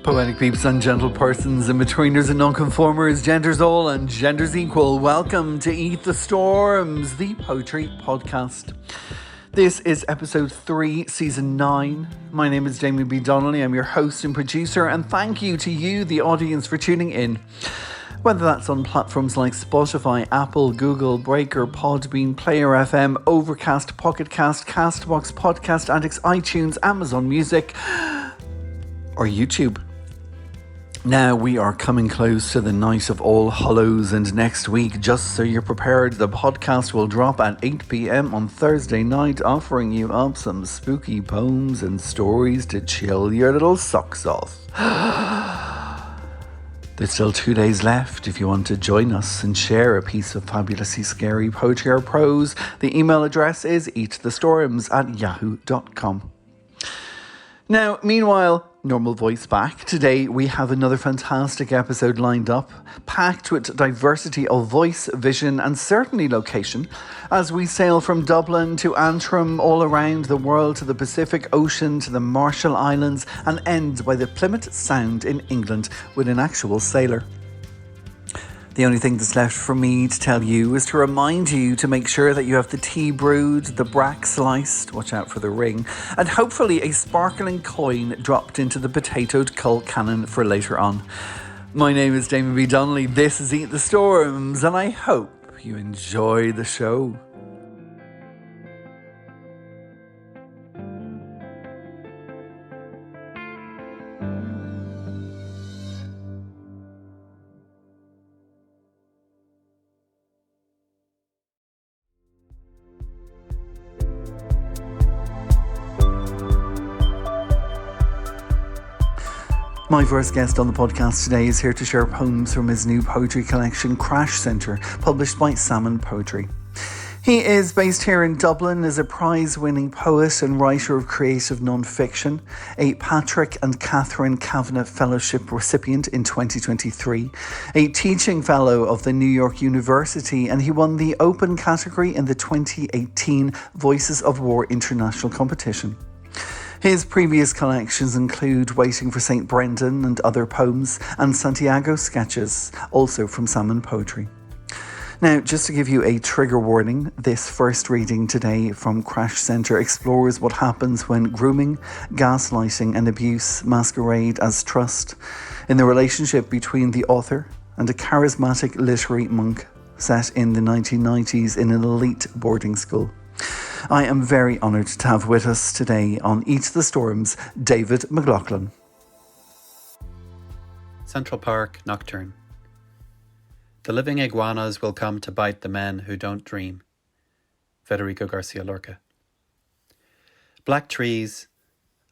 Poetic peeps and gentle persons, in-betweeners and non-conformers, genders all and genders equal. Welcome to Eat the Storms, the poetry podcast. This is episode 3, season 9. My name is Damien B Donnelly. I'm your host and producer, and thank you to you, the audience, for tuning in. Whether that's on platforms like Spotify, Apple, Google, Breaker, Podbean, Player FM, Overcast, Pocket Cast, Castbox, Podcast Addicts, iTunes, Amazon Music, or YouTube. Now we are coming close to the night of All Hallows, and next week, just so you're prepared, the podcast will drop at 8 p.m. on Thursday night, offering you up some spooky poems and stories to chill your little socks off. There's still 2 days left if you want to join us and share a piece of fabulously scary poetry or prose. The email address is eatthestorms@yahoo.com. Now, meanwhile, normal voice back. Today we have another fantastic episode lined up, packed with diversity of voice, vision and certainly location, as we sail from Dublin to Antrim, all around the world to the Pacific Ocean to the Marshall Islands, and end by the Plymouth Sound in England with an actual sailor. The only thing that's left for me to tell you is to remind you to make sure that you have the tea brewed, the brack sliced, watch out for the ring, and hopefully a sparkling coin dropped into the potatoed cull cannon for later on. My name is Damien B Donnelly, this is Eat the Storms, and I hope you enjoy the show. My first guest on the podcast today is here to share poems from his new poetry collection, Crash Centre, published by Salmon Poetry. He is based here in Dublin, is a prize-winning poet and writer of creative non-fiction, a Patrick and Catherine Kavanagh Fellowship recipient in 2023, a teaching fellow of the New York University, and he won the open category in the 2018 Voices of War International Competition. His previous collections include Waiting for St. Brendan and Other Poems, and Santiago Sketches, also from Salmon Poetry. Now, just to give you a trigger warning, this first reading today from Crash Centre explores what happens when grooming, gaslighting and abuse masquerade as trust in the relationship between the author and a charismatic literary monk set in the 1990s in an elite boarding school. I am very honoured to have with us today on Eat the Storms, David McLoghlin. Central Park Nocturne. The living iguanas will come to bite the men who don't dream. Federico Garcia Lorca. Black trees,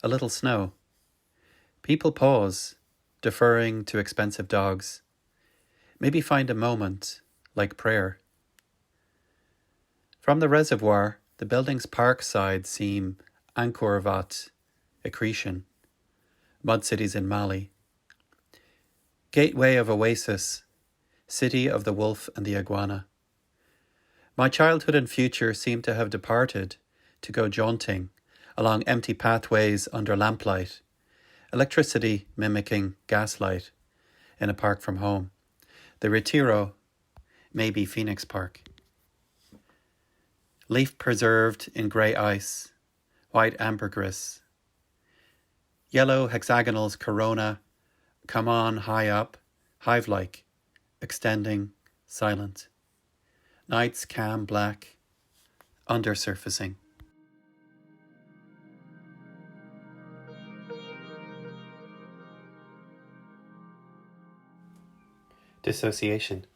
a little snow. People pause, deferring to expensive dogs. Maybe find a moment, like prayer. From the reservoir, the building's park side seem Angkor Wat, accretion, mud cities in Mali. Gateway of Oasis, city of the wolf and the iguana. My childhood and future seem to have departed to go jaunting along empty pathways under lamplight, electricity mimicking gaslight in a park from home. The Retiro, maybe Phoenix Park. Leaf preserved in grey ice, white ambergris. Yellow hexagonals corona, come on high up, hive-like, extending, silent. Nights calm black, undersurfacing. Dissociation.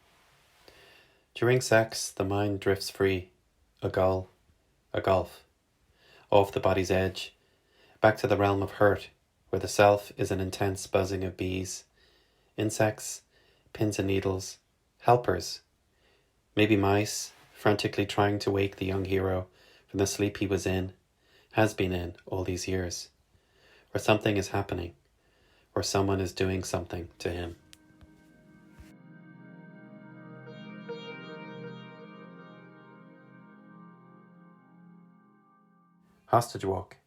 During sex, the mind drifts free. A gull, a gulf, off the body's edge, back to the realm of hurt, where the self is an intense buzzing of bees, insects, pins and needles, helpers, maybe mice, frantically trying to wake the young hero from the sleep he was in, has been in all these years, where something is happening, where someone is doing something to him. Hostage walk.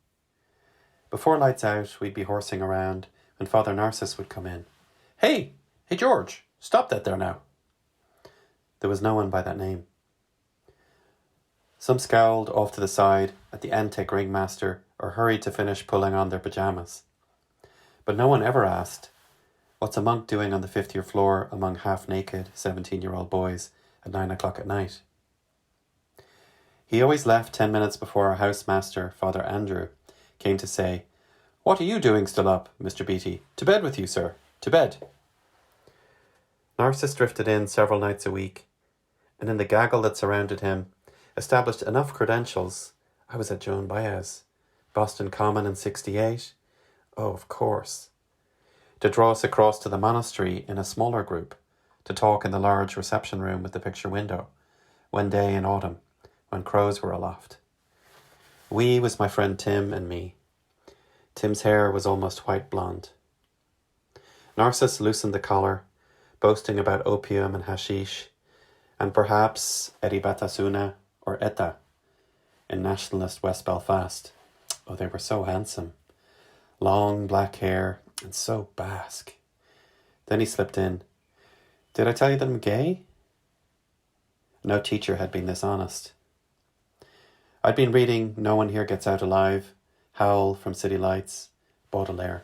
Before lights out, we'd be horsing around and Father Narcissus would come in. Hey George, stop that there now. There was no one by that name. Some scowled off to the side at the antic ringmaster or hurried to finish pulling on their pyjamas. But no one ever asked, what's a monk doing on the 50th floor among half-naked 17-year-old boys at 9 o'clock at night? He always left 10 minutes before our housemaster, Father Andrew, came to say, What are you doing still up, Mr. Beatty? To bed with you, sir. To bed. Narcissus drifted in several nights a week, and in the gaggle that surrounded him, established enough credentials. I was at Joan Baez, Boston Common in 68. Oh, of course. To draw us across to the monastery in a smaller group, to talk in the large reception room with the picture window, one day in autumn, when crows were aloft. We was my friend Tim and me. Tim's hair was almost white blonde. Narcissus loosened the collar, boasting about opium and hashish, and perhaps Eribatasuna or Etta in nationalist West Belfast. Oh, they were so handsome. Long black hair and so Basque. Then he slipped in. Did I tell you that I'm gay? No teacher had been this honest. I'd been reading No One Here Gets Out Alive, Howl from City Lights, Baudelaire.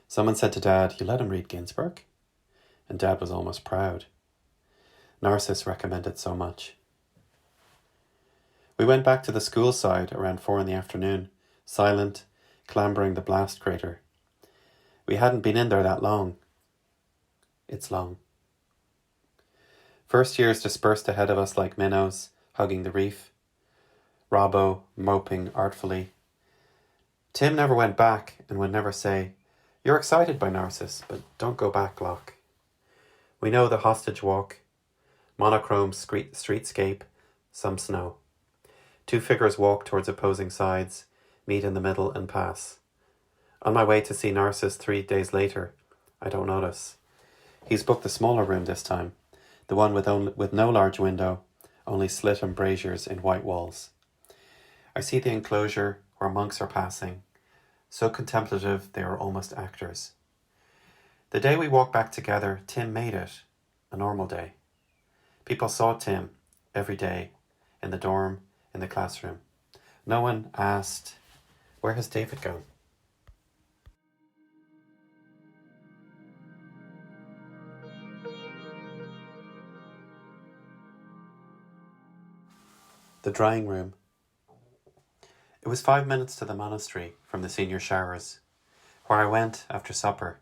Someone said to Dad, you let him read Ginsberg? And Dad was almost proud. Narcissus recommended so much. We went back to the school side around 4 p.m, silent, clambering the blast crater. We hadn't been in there that long. It's long. First years dispersed ahead of us like minnows, hugging the reef. Robbo moping artfully. Tim never went back and would never say, You're excited by Narcissus, but don't go back, Locke. We know the hostage walk, monochrome streetscape, some snow. 2 figures walk towards opposing sides, meet in the middle and pass. On my way to see Narcissus 3 days later, I don't notice. He's booked the smaller room this time, the one with no large window, only slit embrasures in white walls. I see the enclosure where monks are passing, so contemplative they are almost actors. The day we walked back together, Tim made it a normal day. People saw Tim every day, in the dorm, in the classroom. No one asked, where has David gone? The drying room. It was 5 minutes to the monastery from the senior showers, where I went after supper,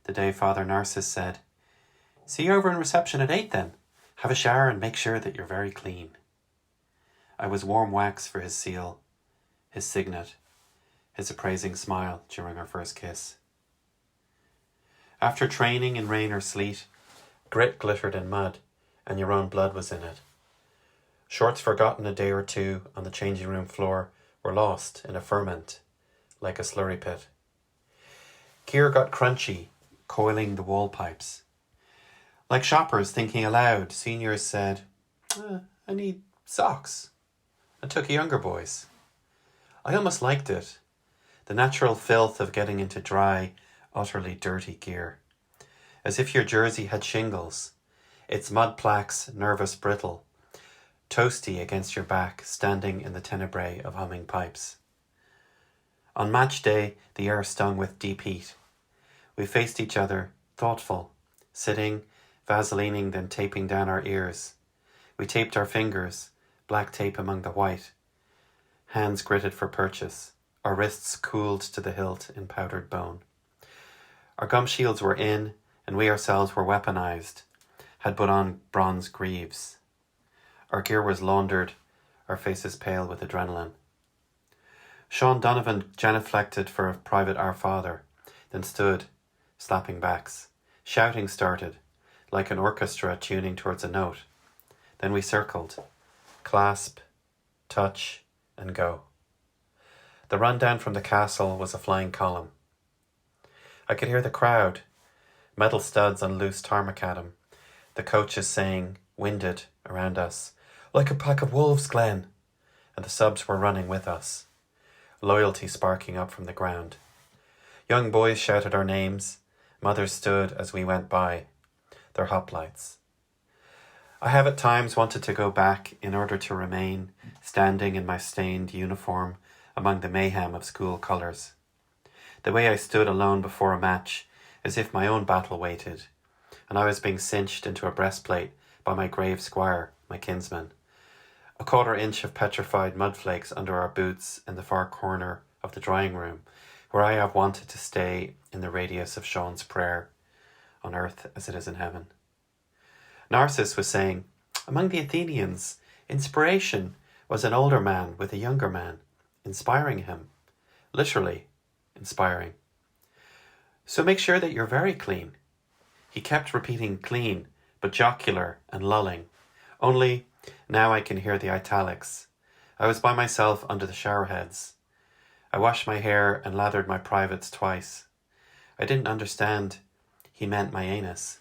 the day Father Narcissus said, See you over in reception at 8 then. Have a shower and make sure that you're very clean. I was warm wax for his seal, his signet, his appraising smile during our first kiss. After training in rain or sleet, grit glittered in mud, and your own blood was in it. Shorts forgotten a day or two on the changing room floor were lost in a ferment, like a slurry pit. Gear got crunchy, coiling the wall pipes. Like shoppers thinking aloud, seniors said, I need socks, and took younger boys. I almost liked it, the natural filth of getting into dry, utterly dirty gear. As if your jersey had shingles, its mud plaques nervous brittle, toasty against your back, standing in the tenebrae of humming pipes. On match day, the air stung with deep heat. We faced each other, thoughtful, sitting, vaselining, then taping down our ears. We taped our fingers, black tape among the white. Hands gritted for purchase, our wrists cooled to the hilt in powdered bone. Our gum shields were in, and we ourselves were weaponized, had put on bronze greaves. Our gear was laundered, our faces pale with adrenaline. Sean Donovan genuflected for a private Our Father, then stood, slapping backs. Shouting started, like an orchestra tuning towards a note. Then we circled, clasp, touch, and go. The run down from the castle was a flying column. I could hear the crowd, metal studs on loose tarmacadam, the coaches saying, winded, around us, like a pack of wolves, Glenn, and the subs were running with us, loyalty sparking up from the ground. Young boys shouted our names. Mothers stood as we went by, their hoplites. I have at times wanted to go back in order to remain standing in my stained uniform among the mayhem of school colours. The way I stood alone before a match, as if my own battle waited, and I was being cinched into a breastplate by my grave squire, my kinsman. A 1/4 inch of petrified mudflakes under our boots in the far corner of the drawing room, where I have wanted to stay in the radius of Sean's prayer, on earth as it is in heaven. Narcissus was saying, among the Athenians, inspiration was an older man with a younger man, inspiring him. Literally, inspiring. So make sure that you're very clean. He kept repeating clean, but jocular and lulling. Only, now I can hear the italics. I was by myself under the shower heads. I washed my hair and lathered my privates twice. I didn't understand. He meant my anus.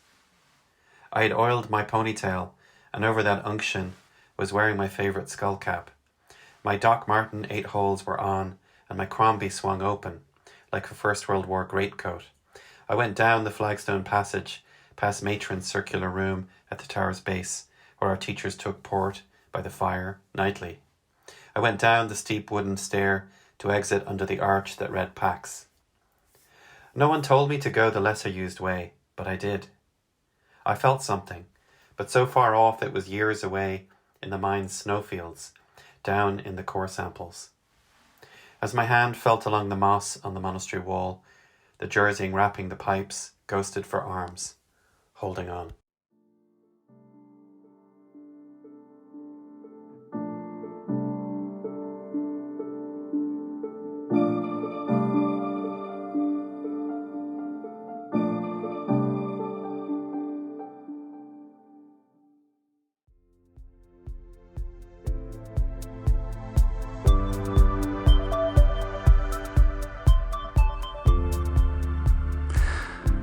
I had oiled my ponytail, and over that unction was wearing my favourite skull cap. My Doc Marten 8 holes were on, and my Crombie swung open, like a First World War greatcoat. I went down the flagstone passage, past Matron's circular room at the tower's base, where our teachers took port by the fire nightly. I went down the steep wooden stair to exit under the arch that read Pax. No one told me to go the lesser-used way, but I did. I felt something, but so far off it was years away in the mine's snowfields, down in the core samples. As my hand felt along the moss on the monastery wall, the jerseying wrapping the pipes ghosted for arms, holding on.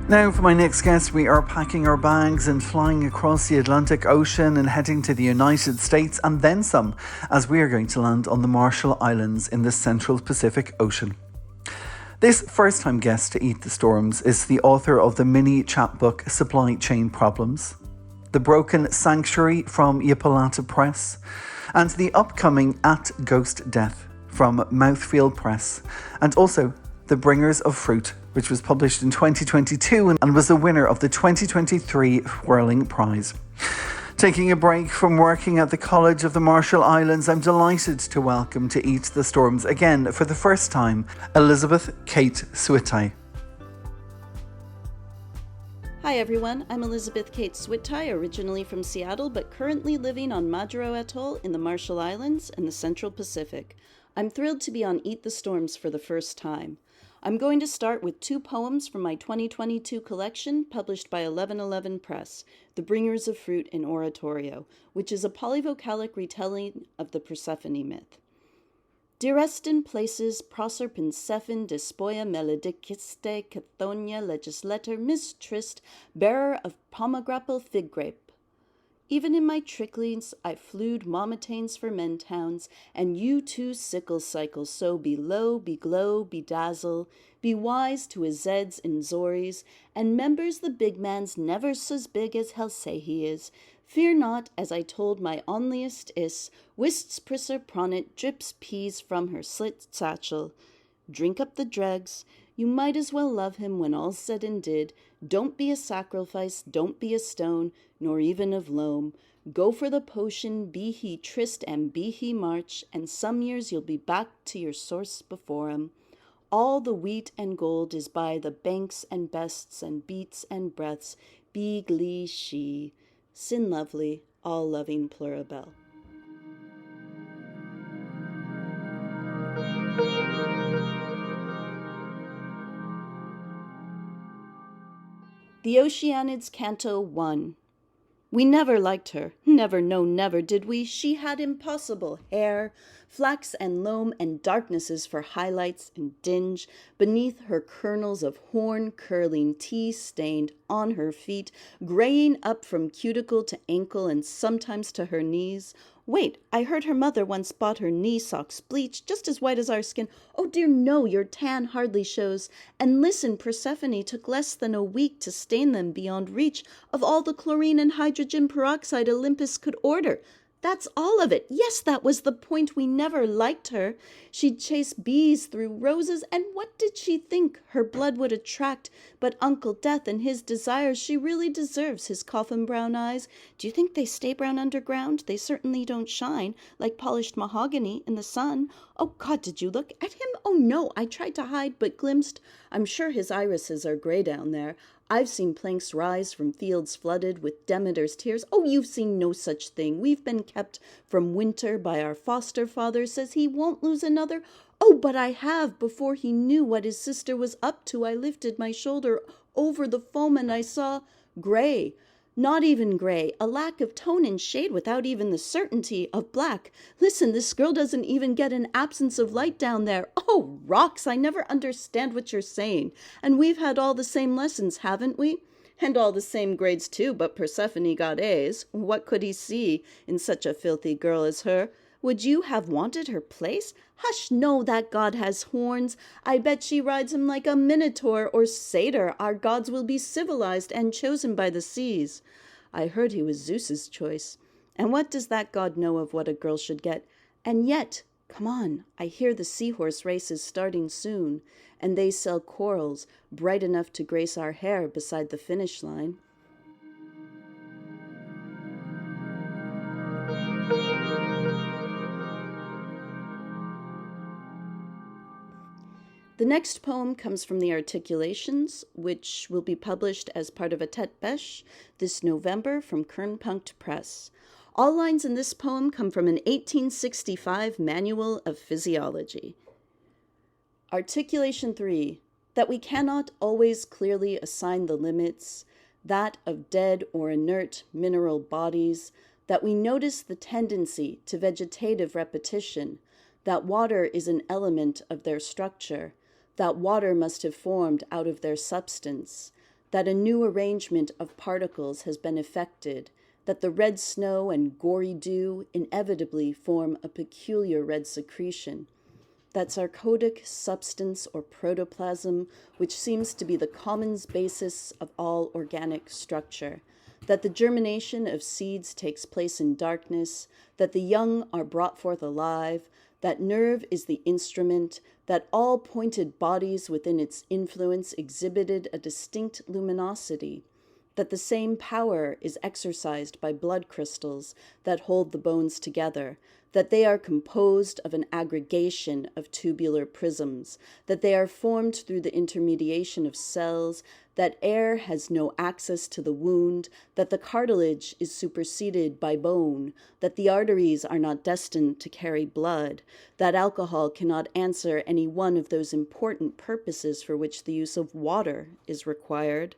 Now for my next guest, we are packing our bags and flying across the Atlantic Ocean and heading to the United States and then some, as we are going to land on the Marshall Islands in the Central Pacific Ocean. This first-time guest to Eat the Storms is the author of the mini chapbook Supply Chain Problems, The Broken Sanctuary from Yapalata Press, and the upcoming At Ghost Death from Mouthfeel Press, and also The Bringers of Fruit, which was published in 2022 and was the winner of the 2023 Whirling Prize. Taking a break from working at the College of the Marshall Islands, I'm delighted to welcome to Eat the Storms again for the first time, Elizabeth Kate Switaj. Hi everyone, I'm Elizabeth Kate Switaj, originally from Seattle, but currently living on Majuro Atoll in the Marshall Islands in the Central Pacific. I'm thrilled to be on Eat the Storms for the first time. I'm going to start with 2 poems from my 2022 collection published by 1111 Press, The Bringers of Fruit in Oratorio, which is a polyvocalic retelling of the Persephone myth. Dearest in places, proser Pensephone despoia malediciste cathonia legislator mistrist, bearer of pomegranate fig grape. Even in my tricklings, I flewed momentanes for men towns, and you too sickle cycle, so be low, be glow, be dazzle, be wise to his zeds and zories, and members the big man's never so's big as he'll say he is. Fear not, as I told my onliest is, whists prisser pronet drips peas from her slit satchel. Drink up the dregs, you might as well love him when all's said and did. Don't be a sacrifice, don't be a stone, nor even of loam. Go for the potion, be he tryst and be he march, and some years you'll be back to your source before him. All the wheat and gold is by the banks and bests and beats and breaths. Be glee she, sin lovely, all loving Plurabelle. The Oceanids Canto 1. We never liked her, never, no, never did we. She had impossible hair, flax and loam and darknesses for highlights and dinge, beneath her kernels of horn curling tea-stained on her feet, graying up from cuticle to ankle and sometimes to her knees, Wait, I heard her mother once bought her knee socks bleached just as white as our skin. Oh dear no, your tan hardly shows. And listen, Persephone took less than a week to stain them beyond reach of all the chlorine and hydrogen peroxide Olympus could order. That's all of it. Yes, that was the point. We never liked her. She'd chase bees through roses, and what did she think her blood would attract but Uncle Death and his desires? She really deserves his coffin brown eyes. Do you think they stay brown underground? They certainly don't shine like polished mahogany in the sun. Oh, God, did you look at him? Oh, no, I tried to hide but glimpsed. I'm sure his irises are gray down there. I've seen planks rise from fields flooded with Demeter's tears. Oh, you've seen no such thing. We've been kept from winter by our foster father, says he won't lose another. Oh, but I have. Before he knew what his sister was up to, I lifted my shoulder over the foam and I saw gray. Not even gray, a lack of tone and shade without even the certainty of black. Listen, this girl doesn't even get an absence of light down there. Oh, rocks, I never understand what you're saying. And we've had all the same lessons, haven't we? And all the same grades too, but Persephone got A's. What could he see in such a filthy girl as her? Would you have wanted her place? Hush, no, that god has horns. I bet she rides him like a minotaur or satyr. Our gods will be civilized and chosen by the seas. I heard he was Zeus's choice. And what does that god know of what a girl should get? And yet, come on, I hear the seahorse race is starting soon, and they sell corals bright enough to grace our hair beside the finish line. The next poem comes from the Articulations, which will be published as part of a Tête Bêche this November from Kernpunkt Press. All lines in this poem come from an 1865 Manual of Physiology. Articulation 3, that we cannot always clearly assign the limits, that of dead or inert mineral bodies, that we notice the tendency to vegetative repetition, that water is an element of their structure, that water must have formed out of their substance, that a new arrangement of particles has been effected, that the red snow and gory dew inevitably form a peculiar red secretion, that sarcodic substance or protoplasm, which seems to be the common basis of all organic structure, that the germination of seeds takes place in darkness, that the young are brought forth alive, that nerve is the instrument, that all pointed bodies within its influence exhibited a distinct luminosity, that the same power is exercised by blood crystals that hold the bones together, that they are composed of an aggregation of tubular prisms, that they are formed through the intermediation of cells, that air has no access to the wound, that the cartilage is superseded by bone, that the arteries are not destined to carry blood, that alcohol cannot answer any one of those important purposes for which the use of water is required,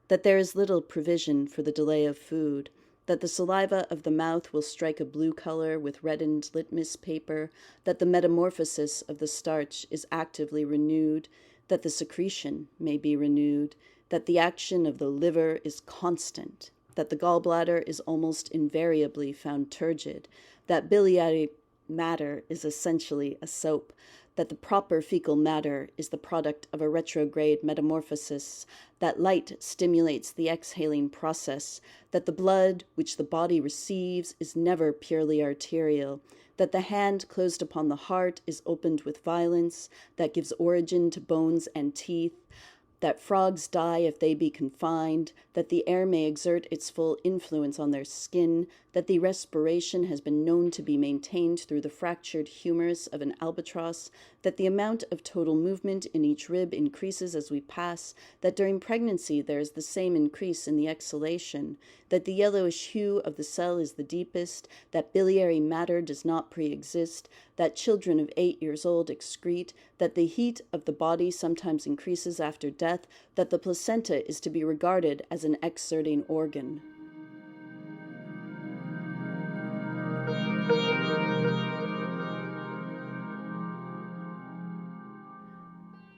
that there is little provision for the delay of food, that the saliva of the mouth will strike a blue color with reddened litmus paper, that the metamorphosis of the starch is actively renewed, that the secretion may be renewed, that the action of the liver is constant, that the gallbladder is almost invariably found turgid, that biliary matter is essentially a soap, that the proper fecal matter is the product of a retrograde metamorphosis, that light stimulates the exhaling process, that the blood which the body receives is never purely arterial, that the hand closed upon the heart is opened with violence, that gives origin to bones and teeth, that frogs die if they be confined, that the air may exert its full influence on their skin, that the respiration has been known to be maintained through the fractured humerus of an albatross, that the amount of total movement in each rib increases as we pass, that during pregnancy there is the same increase in the exhalation, that the yellowish hue of the cell is the deepest, that biliary matter does not pre-exist, that children of 8 years old excrete, that the heat of the body sometimes increases after death, that the placenta is to be regarded as an exerting organ.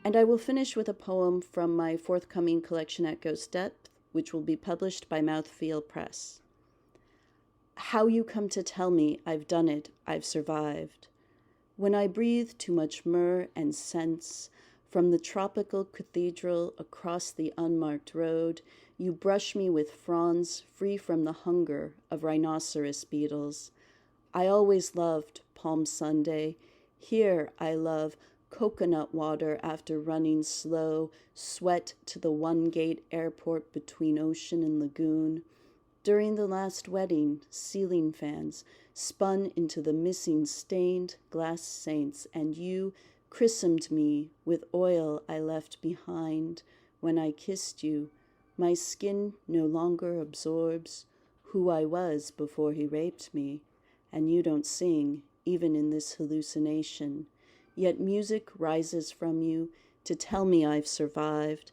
And I will finish with a poem from my forthcoming collection at Ghost Depth, which will be published by Mouthfeel Press. How you come to tell me I've done it, I've survived. When I breathe too much myrrh and scents from the tropical cathedral across the unmarked road, you brush me with fronds free from the hunger of rhinoceros beetles. I always loved Palm Sunday. Here I love coconut water after running slow, sweat to the one gate airport between ocean and lagoon. During the last wedding, ceiling fans spun into the missing stained glass saints, and you christened me with oil I left behind. When I kissed you, my skin no longer absorbs who I was before he raped me, and you don't sing, even in this hallucination. Yet music rises from you to tell me I've survived.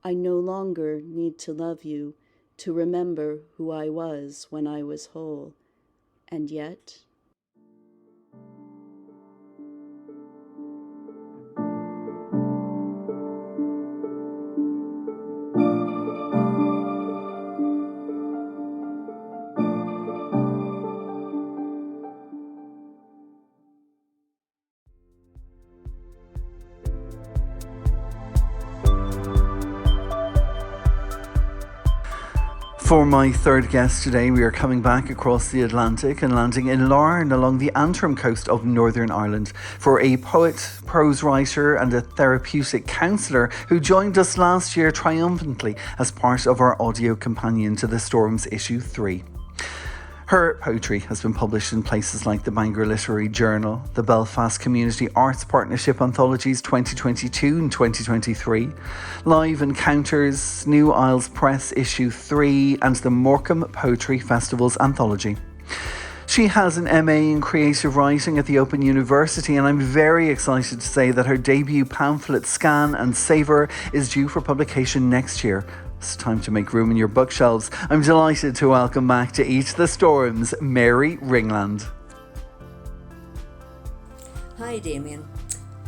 I no longer need to love you to remember who I was when I was whole. And yet, For my third guest today, we are coming back across the Atlantic and landing in Larne along the Antrim coast of Northern Ireland for a poet, prose writer and a therapeutic counsellor who joined us last year triumphantly as part of our audio companion to The Storms issue 3. Her poetry has been published in places like the Bangor Literary Journal, the Belfast Community Arts Partnership Anthologies 2022 and 2023, Live Encounters, New Isles Press Issue 3 and the Morecambe Poetry Festival's Anthology. She has an MA in Creative Writing at the Open University, and I'm very excited to say that her debut pamphlet, Scan and Savour, is due for publication next year. It's time to make room in your bookshelves. I'm delighted to welcome back to Eat the Storms, Mary Ringland. Hi Damien,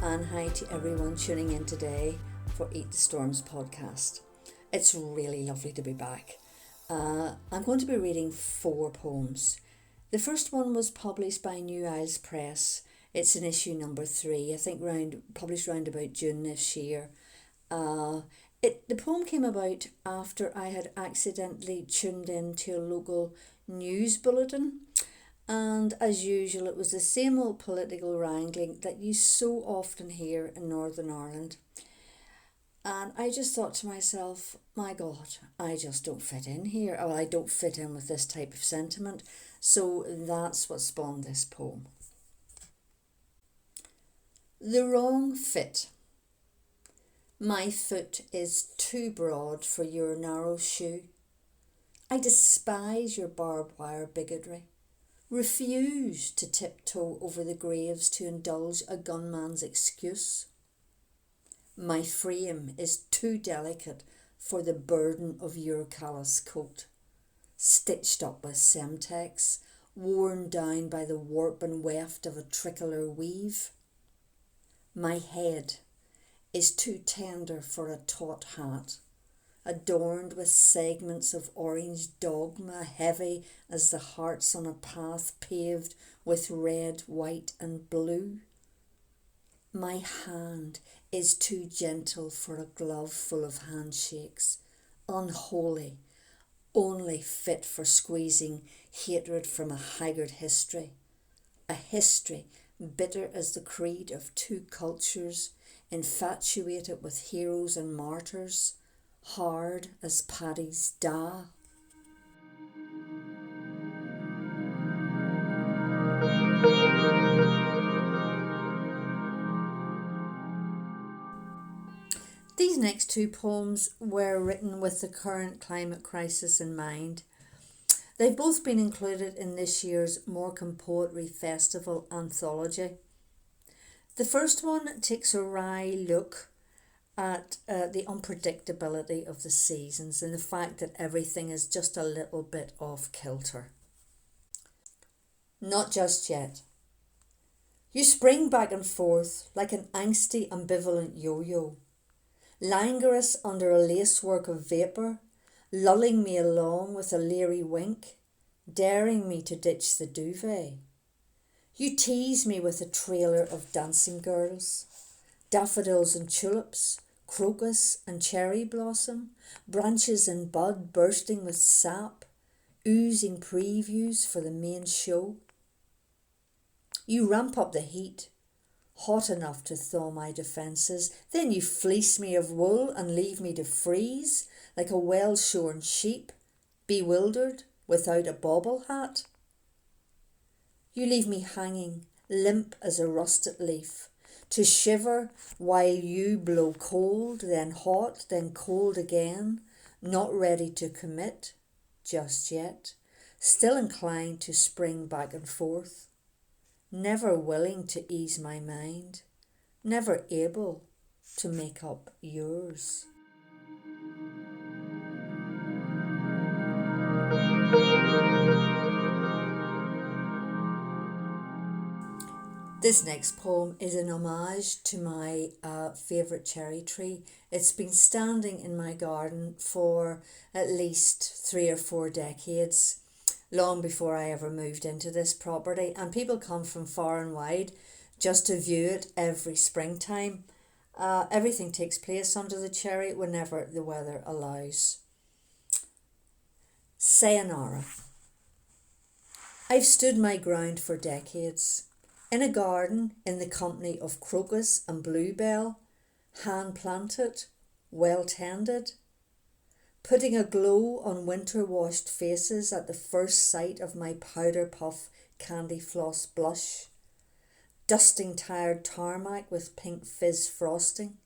and hi to everyone tuning in today for Eat the Storms podcast. It's really lovely to be back. I'm going to be reading 4 poems. The first one was published by New Isles Press. It's in issue number 3, I think published round about June this year. The poem came about after I had accidentally tuned in to a local news bulletin, and as usual it was the same old political wrangling that you so often hear in Northern Ireland. And I just thought to myself, my God, I just don't fit in here. Well, I don't fit in with this type of sentiment. So that's what spawned this poem. The wrong fit. My foot is too broad for your narrow shoe. I despise your barbed wire bigotry. Refuse to tiptoe over the graves to indulge a gunman's excuse. My frame is too delicate for the burden of your callous coat, stitched up with Semtex, worn down by the warp and weft of a tricolor weave. My head is too tender for a taut hat, adorned with segments of orange dogma, heavy as the hearts on a path paved with red, white and blue. My hand is too gentle for a glove full of handshakes, unholy, only fit for squeezing hatred from a haggard history, a history bitter as the creed of 2 cultures, infatuated with heroes and martyrs, hard as Paddy's Da. These next 2 poems were written with the current climate crisis in mind. They've both been included in this year's Morecambe Poetry Festival anthology. The first one takes a wry look at the unpredictability of the seasons and the fact that everything is just a little bit off kilter. Not just yet. You spring back and forth like an angsty, ambivalent yo-yo, languorous under a lacework of vapour, lulling me along with a leery wink, daring me to ditch the duvet. You tease me with a trailer of dancing girls, daffodils and tulips, crocus and cherry blossom, branches in bud bursting with sap, oozing previews for the main show. You ramp up the heat, hot enough to thaw my defences, then you fleece me of wool and leave me to freeze like a well-shorn sheep, bewildered without a bobble hat. You leave me hanging, limp as a rusted leaf, to shiver while you blow cold, then hot, then cold again, not ready to commit just yet, still inclined to spring back and forth, never willing to ease my mind, never able to make up yours. This next poem is an homage to my favourite cherry tree. It's been standing in my garden for at least 3 or 4 decades, long before I ever moved into this property, and people come from far and wide just to view it every springtime. Everything takes place under the cherry whenever the weather allows. Sayonara. I've stood my ground for decades, in a garden in the company of crocus and bluebell, hand-planted, well-tended, putting a glow on winter-washed faces at the first sight of my powder-puff candy floss blush, dusting tired tarmac with pink fizz frosting.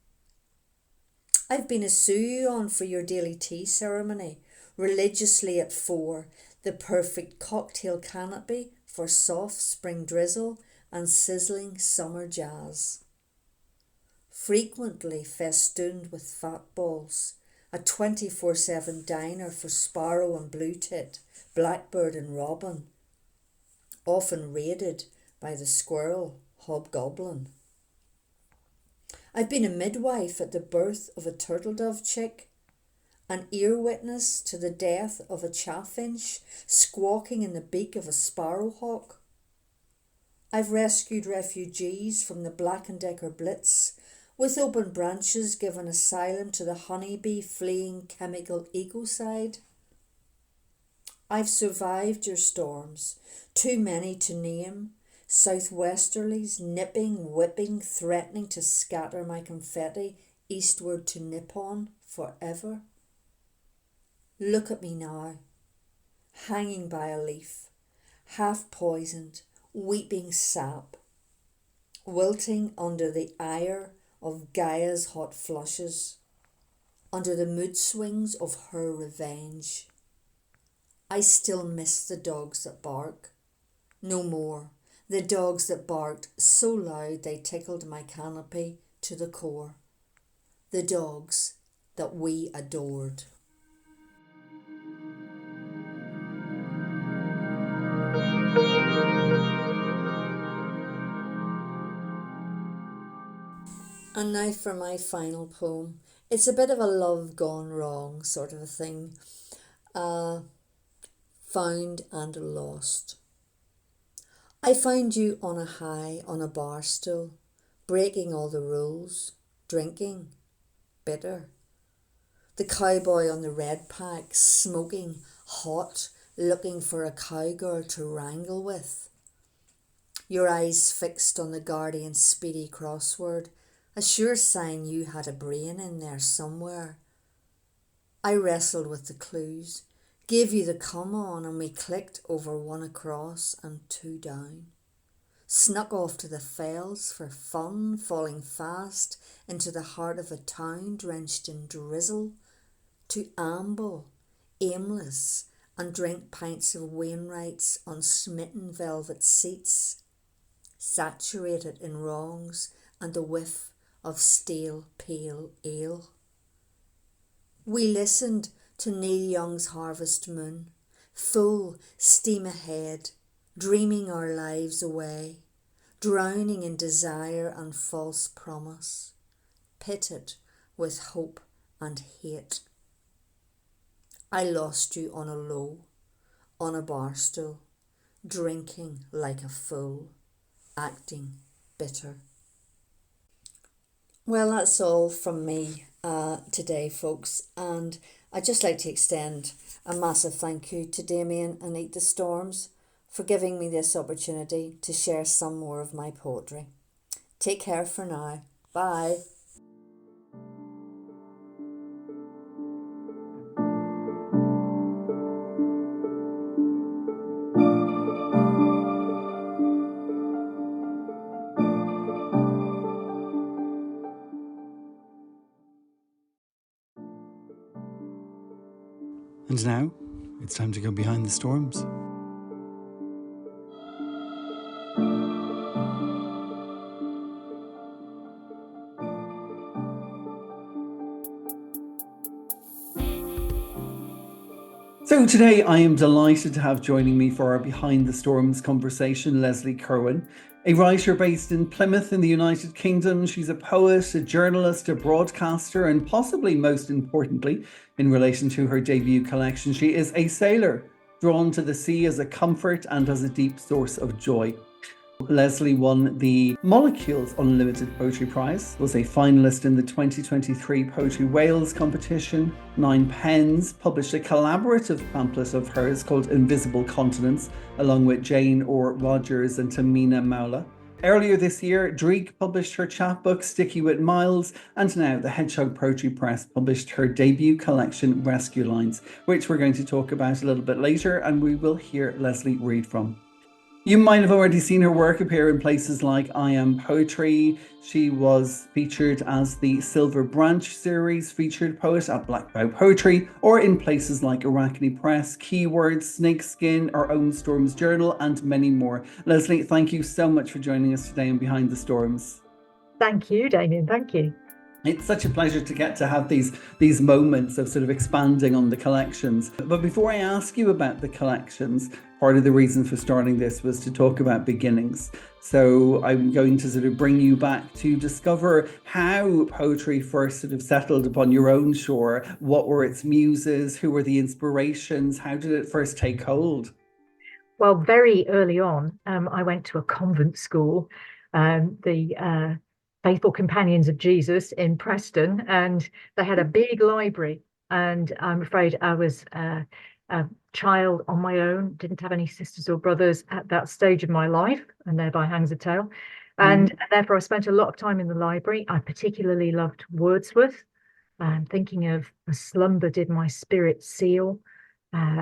I've been a sue-on for your daily tea ceremony, religiously at 4, the perfect cocktail canopy for soft spring drizzle and sizzling summer jazz. Frequently festooned with fat balls, a 24/7 diner for sparrow and blue tit, blackbird and robin, often raided by the squirrel hobgoblin. I've been a midwife at the birth of a turtle dove chick, an ear witness to the death of a chaffinch squawking in the beak of a sparrowhawk. I've rescued refugees from the Black & Decker Blitz, with open branches given asylum to the honeybee fleeing chemical ecocide. I've survived your storms, too many to name, southwesterlies nipping, whipping, threatening to scatter my confetti eastward to Nippon forever. Look at me now, hanging by a leaf, half poisoned, weeping sap, wilting under the ire of Gaia's hot flushes, under the mood swings of her revenge. I still miss the dogs that bark. No more, the dogs that barked so loud they tickled my canopy to the core. The dogs that we adored. And now for my final poem. It's a bit of a love gone wrong sort of a thing. Found and lost. I found you on a high on a bar stool, breaking all the rules, drinking, bitter. The cowboy on the red pack, smoking, hot, looking for a cowgirl to wrangle with. Your eyes fixed on the Guardian's speedy crossword, a sure sign you had a brain in there somewhere. I wrestled with the clues, gave you the come on, and we clicked over 1 across and 2 down. Snuck off to the fells for fun, falling fast into the heart of a town drenched in drizzle, to amble, aimless, and drink pints of Wainwrights on smitten velvet seats, saturated in wrongs and the whiff of stale pale ale. We listened to Neil Young's Harvest Moon, full steam ahead, dreaming our lives away, drowning in desire and false promise, pitted with hope and hate. I lost you on a low, on a bar stool, drinking like a fool, acting bitter. Well, that's all from me today, folks, and I'd just like to extend a massive thank you to Damien and Eat the Storms for giving me this opportunity to share some more of my poetry. Take care for now. Bye. And now, it's time to go behind the storms. So today I am delighted to have joining me for our Behind the Storms conversation, Lesley Curwen, a writer based in Plymouth in the United Kingdom. She's a poet, a journalist, a broadcaster, and possibly most importantly, in relation to her debut collection, she is a sailor, drawn to the sea as a comfort and as a deep source of joy. Lesley won the Molecules Unlimited Poetry Prize, was a finalist in the 2023 Poetry Wales competition, 9 pens, published a collaborative pamphlet of hers called Invisible Continents, along with Jane Orr Rogers and Tamina Mowla. Earlier this year, Dreek published her chapbook Sticky with Miles, and now the Hedgehog Poetry Press published her debut collection Rescue Lines, which we're going to talk about a little bit later, and we will hear Lesley read from. You might have already seen her work appear in places like I Am Poetry. She was featured as the Silver Branch series featured poet at Black Bow Poetry, or in places like Arachne Press, Keywords, Snakeskin, Our Own Storms Journal, and many more. Lesley, thank you so much for joining us today on Behind the Storms. Thank you, Damien. Thank you. It's such a pleasure to get to have these moments of sort of expanding on the collections. But before I ask you about the collections, part of the reason for starting this was to talk about beginnings. So I'm going to sort of bring you back to discover how poetry first sort of settled upon your own shore. What were its muses? Who were the inspirations? How did it first take hold? Well, very early on, I went to a convent school, the Faithful Companions of Jesus in Preston, and they had a big library. And I'm afraid I was a child on my own, didn't have any sisters or brothers at that stage of my life, and thereby hangs a tale. And therefore, I spent a lot of time in the library. I particularly loved Wordsworth. Thinking of a slumber did my spirit seal,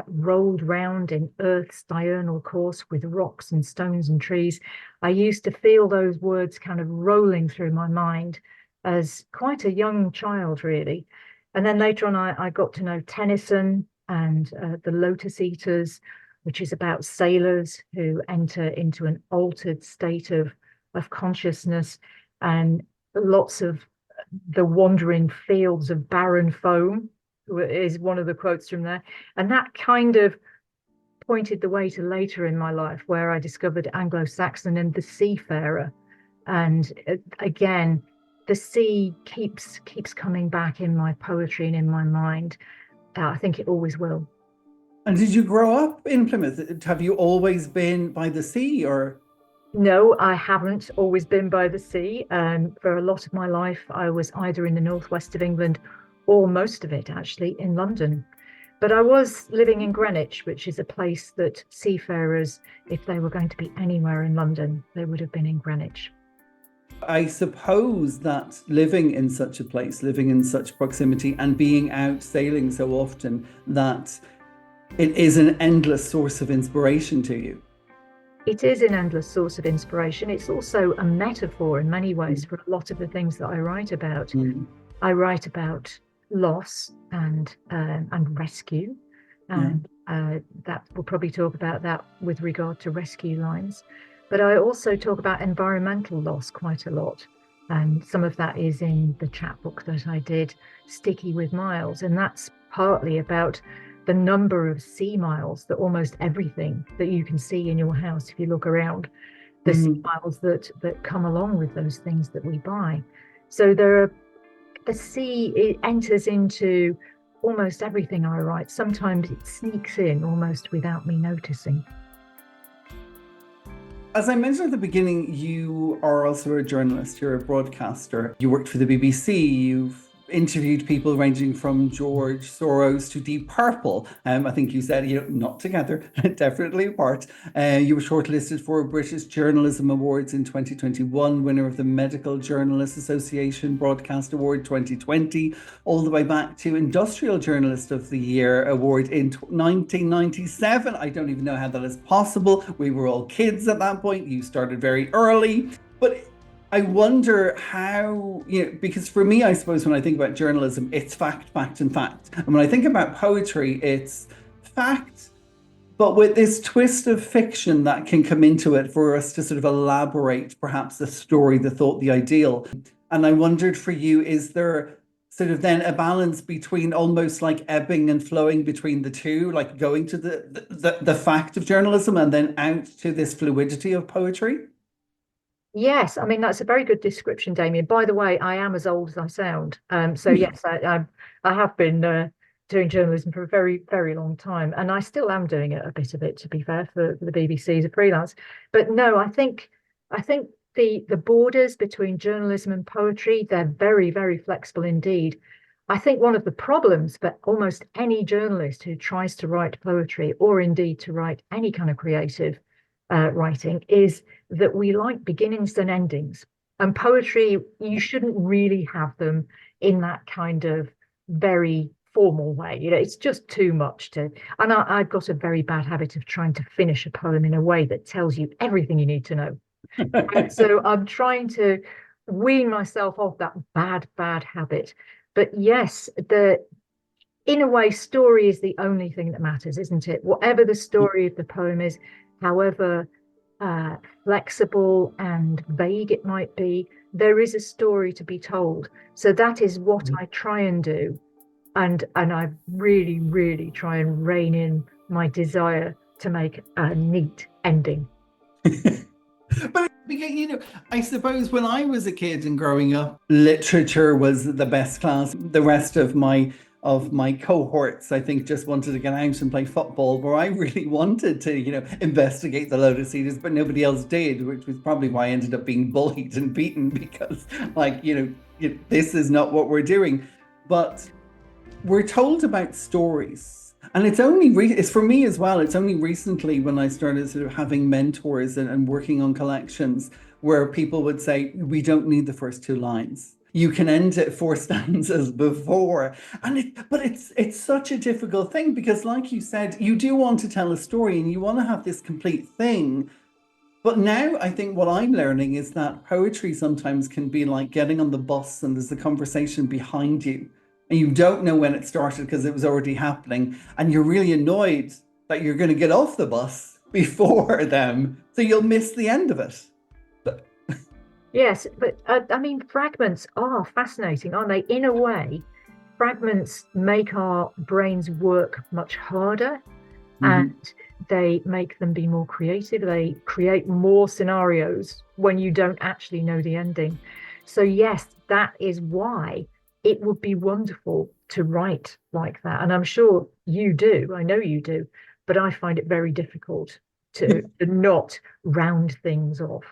rolled round in earth's diurnal course with rocks and stones and trees. I used to feel those words kind of rolling through my mind as quite a young child, really. And then later on, I got to know Tennyson and the Lotus Eaters, which is about sailors who enter into an altered state of consciousness, and lots of the wandering fields of barren foam is one of the quotes from there. And that kind of pointed the way to later in my life, where I discovered Anglo-Saxon and the seafarer. And again, the sea keeps coming back in my poetry and in my mind. I think it always will. And did you grow up in Plymouth? Have you always been by the sea, or? No, I haven't always been by the sea. For a lot of my life, I was either in the northwest of England or most of it actually in London. But I was living in Greenwich, which is a place that seafarers, if they were going to be anywhere in London, they would have been in Greenwich. I suppose that living in such a place, living in such proximity and being out sailing so often, that it is an endless source of inspiration to you. It is an endless source of inspiration. It's also a metaphor in many ways for a lot of the things that I write about. I write about loss and rescue, and that we'll probably talk about that with regard to Rescue Lines. But I also talk about environmental loss quite a lot, and some of that is in the chapbook that I did, Sticky with Miles, and that's partly about the number of sea miles that almost everything that you can see in your house, if you look around, the sea miles that come along with those things that we buy. So the sea, it enters into almost everything I write. Sometimes it sneaks in almost without me noticing. As I mentioned at the beginning, you are also a journalist, you're a broadcaster. You worked for the BBC, you've interviewed people ranging from George Soros to Deep Purple. I think you said, not together, definitely apart. You were shortlisted for British Journalism Awards in 2021, winner of the Medical Journalists Association Broadcast Award 2020, all the way back to Industrial Journalist of the Year Award in 1997. I don't even know how that is possible. We were all kids at that point. You started very early. But I wonder how, because for me, I suppose when I think about journalism, it's fact, fact, and fact. And when I think about poetry, it's fact, but with this twist of fiction that can come into it for us to sort of elaborate perhaps the story, the thought, the ideal. And I wondered for you, is there sort of then a balance between almost like ebbing and flowing between the two, like going to the fact of journalism and then out to this fluidity of poetry? Yes, I mean, that's a very good description, Damien. By the way, I am as old as I sound. So yes, I have been doing journalism for a very, very long time, and I still am doing it, a bit of it, to be fair, for the BBC as a freelance. But no, I think the borders between journalism and poetry, they're very, very flexible indeed. I think one of the problems for almost any journalist who tries to write poetry, or indeed to write any kind of creative writing, is that we like beginnings and endings. And poetry, you shouldn't really have them in that kind of very formal way. It's just too much to. And I've got a very bad habit of trying to finish a poem in a way that tells you everything you need to know. So I'm trying to wean myself off that bad habit. But yes, in a way, story is the only thing that matters, isn't it? Whatever the story of the poem is, however flexible and vague it might be, there is a story to be told. So that is what I try and do. And I really, really try and rein in my desire to make a neat ending. But I suppose when I was a kid and growing up, literature was the best class. The rest of my cohorts, I think, just wanted to get out and play football, where I really wanted to, investigate the Lotus Eaters, but nobody else did, which was probably why I ended up being bullied and beaten, because this is not what we're doing. But we're told about stories. And it's for me as well, it's only recently when I started sort of having mentors and working on collections where people would say, we don't need the first two lines. You can end it 4 stanzas before. But it's such a difficult thing, because like you said, you do want to tell a story and you want to have this complete thing. But now I think what I'm learning is that poetry sometimes can be like getting on the bus and there's a conversation behind you. And you don't know when it started because it was already happening. And you're really annoyed that you're going to get off the bus before them. So you'll miss the end of it. Yes, but I mean, fragments are fascinating, aren't they? In a way, fragments make our brains work much harder, and they make them be more creative. They create more scenarios when you don't actually know the ending. So yes, that is why it would be wonderful to write like that. And I'm sure you do. I know you do. But I find it very difficult to not round things off.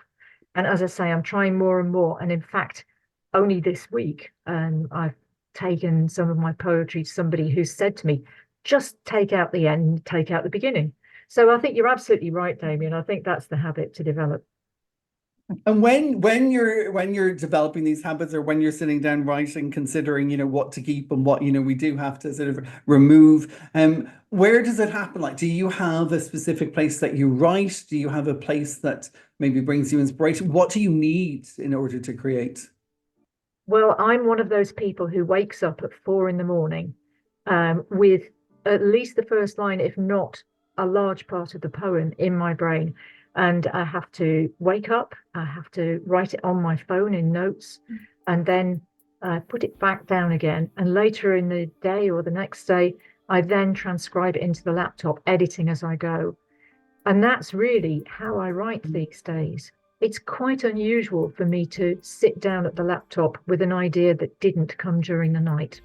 And as I say, I'm trying more and more. And in fact, only this week, I've taken some of my poetry to somebody who said to me, just take out the end, take out the beginning. So I think you're absolutely right, Damien. I think that's the habit to develop. And when you're developing these habits, or when you're sitting down writing, considering, what to keep and what, we do have to sort of remove, where does it happen? Like, do you have a specific place that you write? Do you have a place that maybe brings you inspiration? What do you need in order to create? Well, I'm one of those people who wakes up at 4 a.m. With at least the first line, if not a large part of the poem in my brain. And I have to wake up, I have to write it on my phone in notes, and then put it back down again. And later in the day or the next day, I then transcribe it into the laptop, editing as I go. And that's really how I write these days. It's quite unusual for me to sit down at the laptop with an idea that didn't come during the night.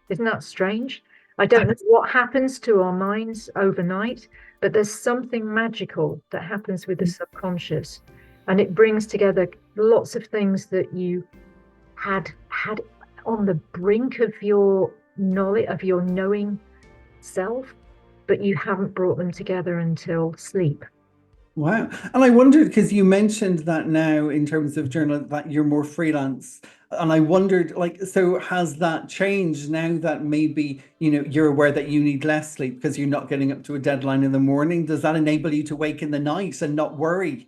Isn't that strange? I don't know what happens to our minds overnight, but there's something magical that happens with the subconscious, and it brings together lots of things that you had on the brink of your knowledge, of your knowing self, but you haven't brought them together until sleep. Wow. And I wondered, because you mentioned that now in terms of journal, that you're more freelance. And I wondered, like, so has that changed now that maybe, you're aware that you need less sleep because you're not getting up to a deadline in the morning? Does that enable you to wake in the night and not worry?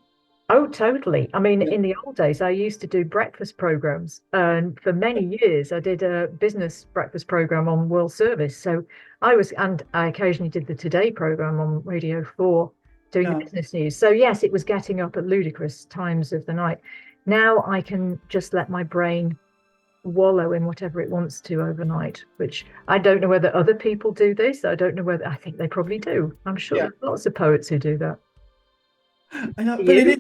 Oh, totally. I mean, Yeah. in the old days, I used to do breakfast programs, and for many years, I did a business breakfast program on World Service. So and I occasionally did the Today program on Radio 4, doing the Yeah. business news. So yes, it was getting up at ludicrous times of the night. Now I can just let my brain wallow in whatever it wants to overnight, which I don't know whether other people do this. I don't know whether, I think they probably do. I'm sure Yeah. there's lots of poets who do that. I know, Do but it you? is,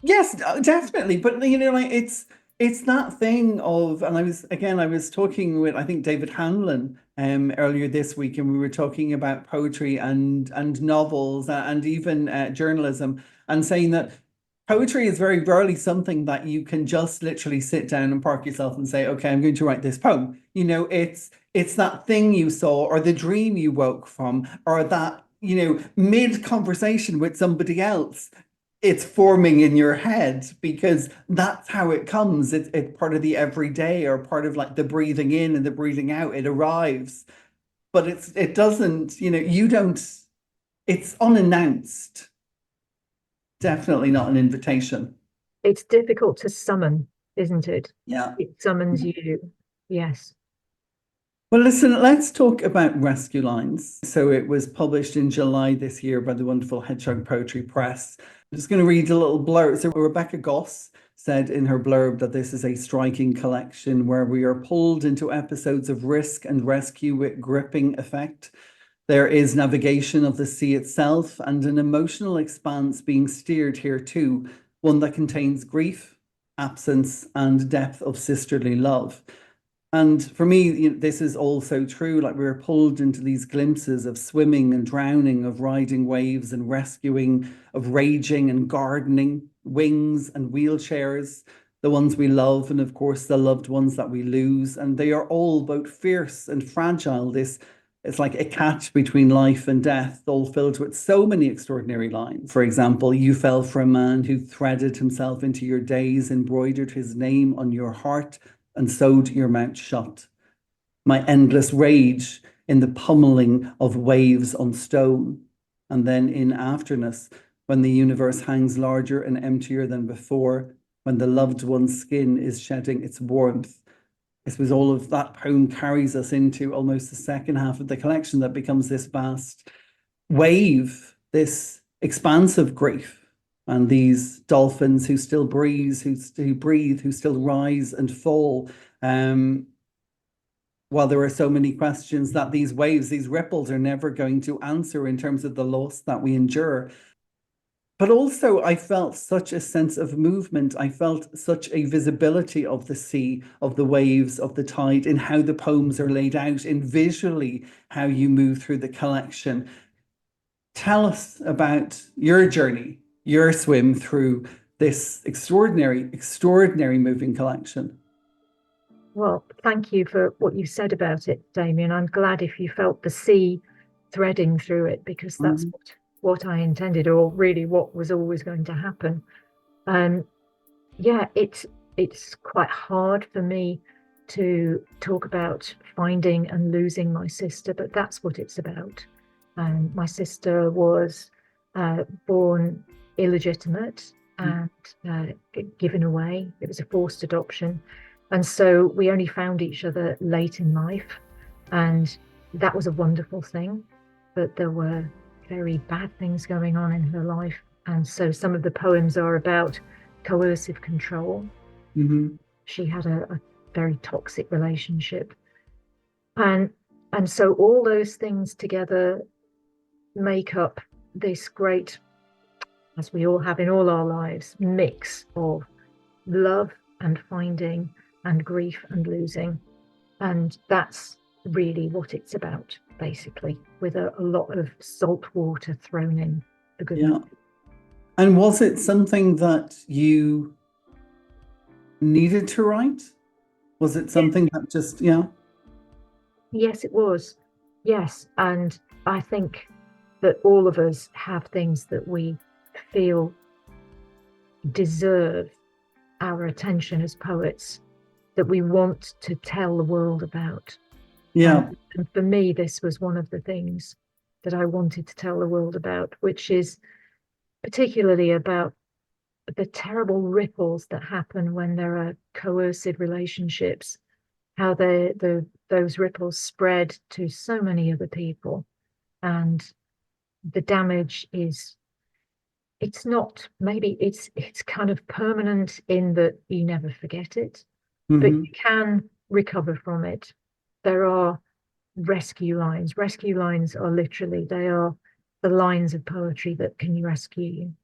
yes, definitely. But like it's that thing of, and I was talking with, I think, David Hanlon earlier this week, and we were talking about poetry and novels and even journalism, and saying that poetry is very rarely something that you can just literally sit down and park yourself and say, okay, I'm going to write this poem. It's that thing you saw, or the dream you woke from, or that, mid conversation with somebody else, it's forming in your head, because that's how it comes. It's part of the everyday, or part of like the breathing in and the breathing out. It arrives, but it doesn't, you don't, it's unannounced. Definitely not an invitation. It's difficult to summon, isn't it? Yeah. It summons you. Yes. Well, listen, let's talk about Rescue Lines. So it was published in July this year by the wonderful Hedgehog Poetry Press. I'm just going to read a little blurb. So Rebecca Goss said in her blurb that this is a striking collection where we are pulled into episodes of risk and rescue with gripping effect. There is navigation of the sea itself and an emotional expanse being steered here too, one that contains grief, absence, and depth of sisterly love. And for me, this is also true. Like, we're pulled into these glimpses of swimming and drowning, of riding waves and rescuing, of raging and gardening, wings and wheelchairs, the ones we love, and of course, the loved ones that we lose. And they are all both fierce and fragile. It's like a catch between life and death, all filled with so many extraordinary lines. For example, you fell for a man who threaded himself into your days, embroidered his name on your heart, and sewed your mouth shut. My endless rage in the pummeling of waves on stone. And then in afterness, when the universe hangs larger and emptier than before, when the loved one's skin is shedding its warmth. I suppose all of that poem carries us into almost the second half of the collection that becomes this vast wave, this expansive grief. And these dolphins who still breathe, who still rise and fall. While there are so many questions that these waves, these ripples are never going to answer in terms of the loss that we endure. But also, I felt such a sense of movement. I felt such a visibility of the sea, of the waves, of the tide, in how the poems are laid out, in visually how you move through the collection. Tell us about your journey, your swim through this extraordinary, extraordinary moving collection. Well, thank you for what you said about it, Damien. I'm glad if you felt the sea threading through it, because that's what I intended, or really what was always going to happen. Yeah, it's quite hard for me to talk about finding and losing my sister, but that's what it's about. My sister was born illegitimate and given away. It was a forced adoption. And so we only found each other late in life. And that was a wonderful thing. But there were very bad things going on in her life. And so some of the poems are about coercive control. Mm-hmm. She had a very toxic relationship. And so all those things together make up this great, as we all have in all our lives, mix of love and finding and grief and losing. And that's really what it's about, basically, with a lot of salt water thrown in for good measure. And was it something that you needed to write? Was it something that just, Yes, it was. Yes. And I think that all of us have things that we feel deserve our attention as poets, that we want to tell the world about. Yeah. And for me, this was one of the things that I wanted to tell the world about, which is particularly about the terrible ripples that happen when there are coercive relationships, how those ripples spread to so many other people. And the damage is, it's not, maybe it's kind of permanent in that you never forget it, but you can recover from it. There are rescue lines. Rescue lines are literally, they are the lines of poetry that can rescue you.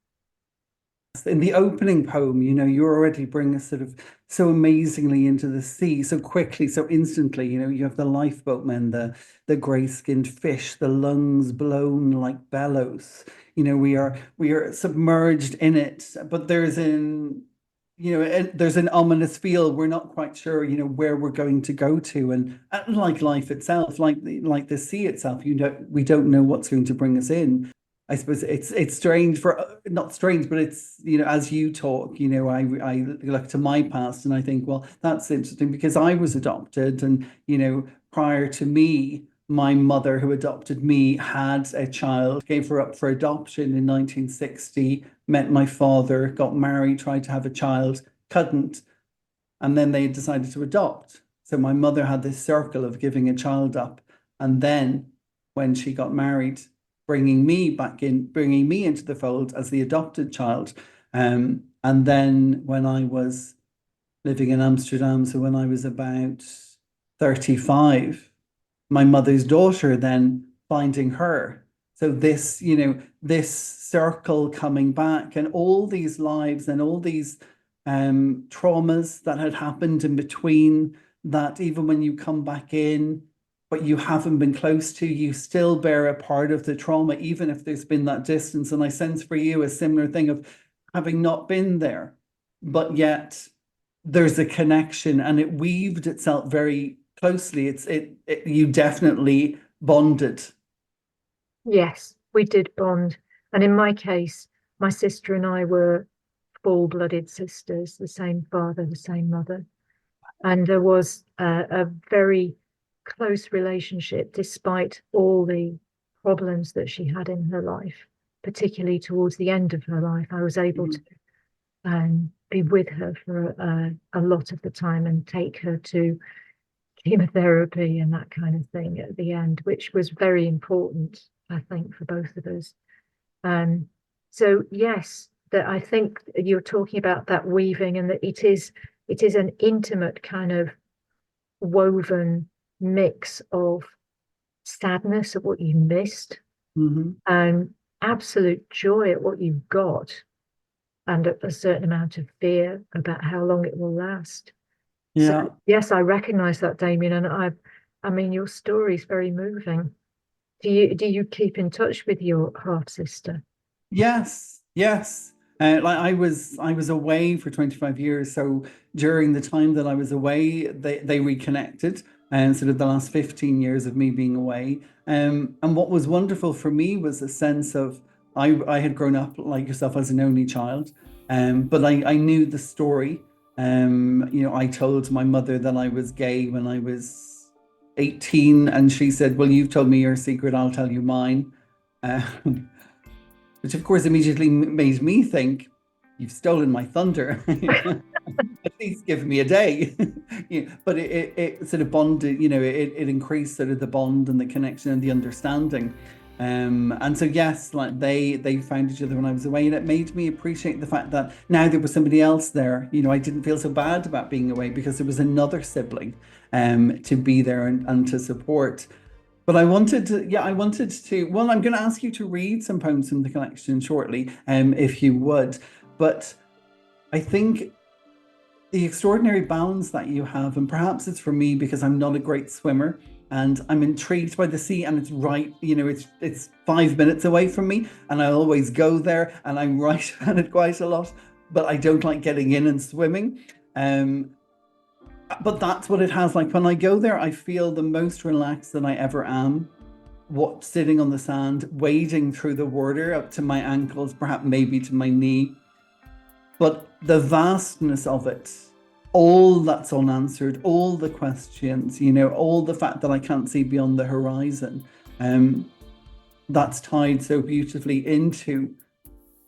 In the opening poem, you already bring us sort of so amazingly into the sea, so quickly, so instantly. You have the lifeboatmen, the grey-skinned fish, the lungs blown like bellows. We are submerged in it, but there's an ominous feel. We're not quite sure, where we're going to go to, and like life itself, like the sea itself, we don't know what's going to bring us in. I suppose it's strange not strange, but it's, as you talk, I look to my past and I think, well, that's interesting because I was adopted, and prior to me, my mother who adopted me had a child, gave her up for adoption in 1960, met my father, got married, tried to have a child, couldn't, and then they decided to adopt. So my mother had this circle of giving a child up, and then when she got married, bringing me back in, bringing me into the fold as the adopted child. And then when I was living in Amsterdam, so when I was about 35, my mother's daughter then finding her. So this, this circle coming back, and all these lives and all these traumas that had happened in between, that even when you come back in, but you haven't been close to, you still bear a part of the trauma, even if there's been that distance. And I sense for you a similar thing of having not been there, but yet there's a connection, and it weaved itself very closely. You definitely bonded. Yes, we did bond. And in my case, my sister and I were full-blooded sisters, the same father, the same mother. And there was a very close relationship despite all the problems that she had in her life, particularly towards the end of her life. I was able to be with her for a lot of the time and take her to chemotherapy and that kind of thing at the end, which was very important, I think, for both of us. So yes, that I think you're talking about that weaving, and that it is an intimate kind of woven mix of sadness at what you missed, and absolute joy at what you've got, and a certain amount of fear about how long it will last. Yeah. So yes, I recognize that, Damien, and I mean, your story is very moving. Do you keep in touch with your half sister? Yes. Like I was away for 25 years. So during the time that I was away, they reconnected, and sort of the last 15 years of me being away. And what was wonderful for me was a sense of, I had grown up like yourself as an only child, but I knew the story. I told my mother that I was gay when I was 18, and she said, well, you've told me your secret, I'll tell you mine. Which of course immediately made me think, you've stolen my thunder. At least give me a day. But it sort of bonded, it increased sort of the bond and the connection and the understanding. And so yes, like they found each other when I was away, and it made me appreciate the fact that now there was somebody else there. I didn't feel so bad about being away because there was another sibling to be there and to support. But I wanted to, well, I'm going to ask you to read some poems from the collection shortly, if you would. But I think the extraordinary balance that you have, and perhaps it's for me because I'm not a great swimmer, and I'm intrigued by the sea, and it's right, it's 5 minutes away from me, and I always go there, and I write about it quite a lot, but I don't like getting in and swimming. But that's what it has. Like when I go there, I feel the most relaxed that I ever am. Sitting on the sand, wading through the water up to my ankles, perhaps maybe to my knee. But the vastness of it, all that's unanswered, all the questions, all the fact that I can't see beyond the horizon, that's tied so beautifully into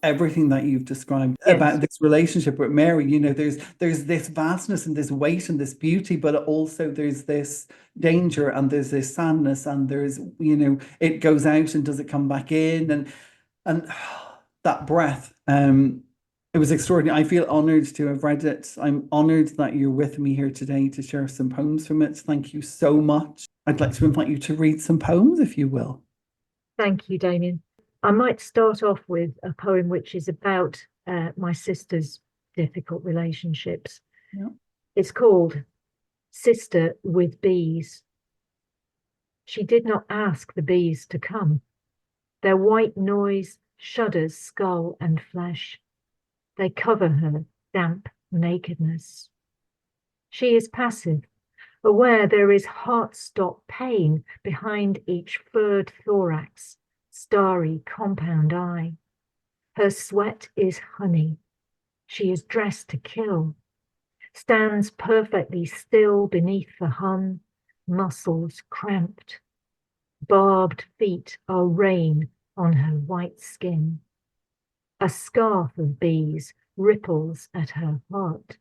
everything that you've described about this relationship with Mary. There's this vastness and this weight and this beauty, but also there's this danger and there's this sadness, and there's, it goes out and does it come back in, and that breath. It was extraordinary. I feel honored to have read it. I'm honored that you're with me here today to share some poems from it. Thank you so much. I'd like to invite you to read some poems, if you will. Thank you, Damien. I might start off with a poem which is about my sister's difficult relationships. Yeah. It's called Sister with Bees. She did not ask the bees to come. Their white noise shudders skull and flesh. They cover her damp nakedness. She is passive, aware there is heart-stop pain behind each furred thorax, starry compound eye. Her sweat is honey. She is dressed to kill, stands perfectly still beneath the hum, muscles cramped. Barbed feet are rain on her white skin. A scarf of bees ripples at her heart.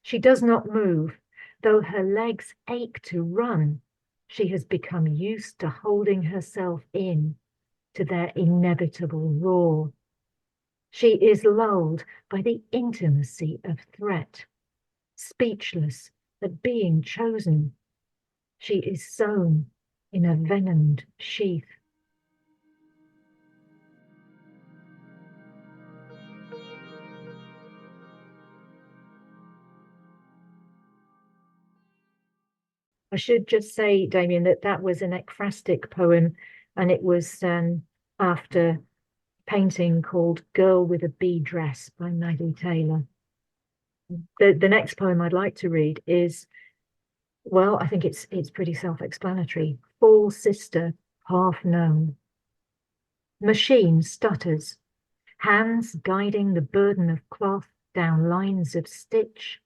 She does not move, though her legs ache to run. She has become used to holding herself in to their inevitable roar. She is lulled by the intimacy of threat, speechless at being chosen. She is sewn in a venomed sheath. I should just say, Damien, that was an ekphrastic poem, and it was after a painting called Girl with a Bee Dress by Maggie Taylor. The next poem I'd like to read is, well, I think it's pretty self-explanatory. Fall Sister, Half Known. Machine stutters, hands guiding the burden of cloth down lines of stitch.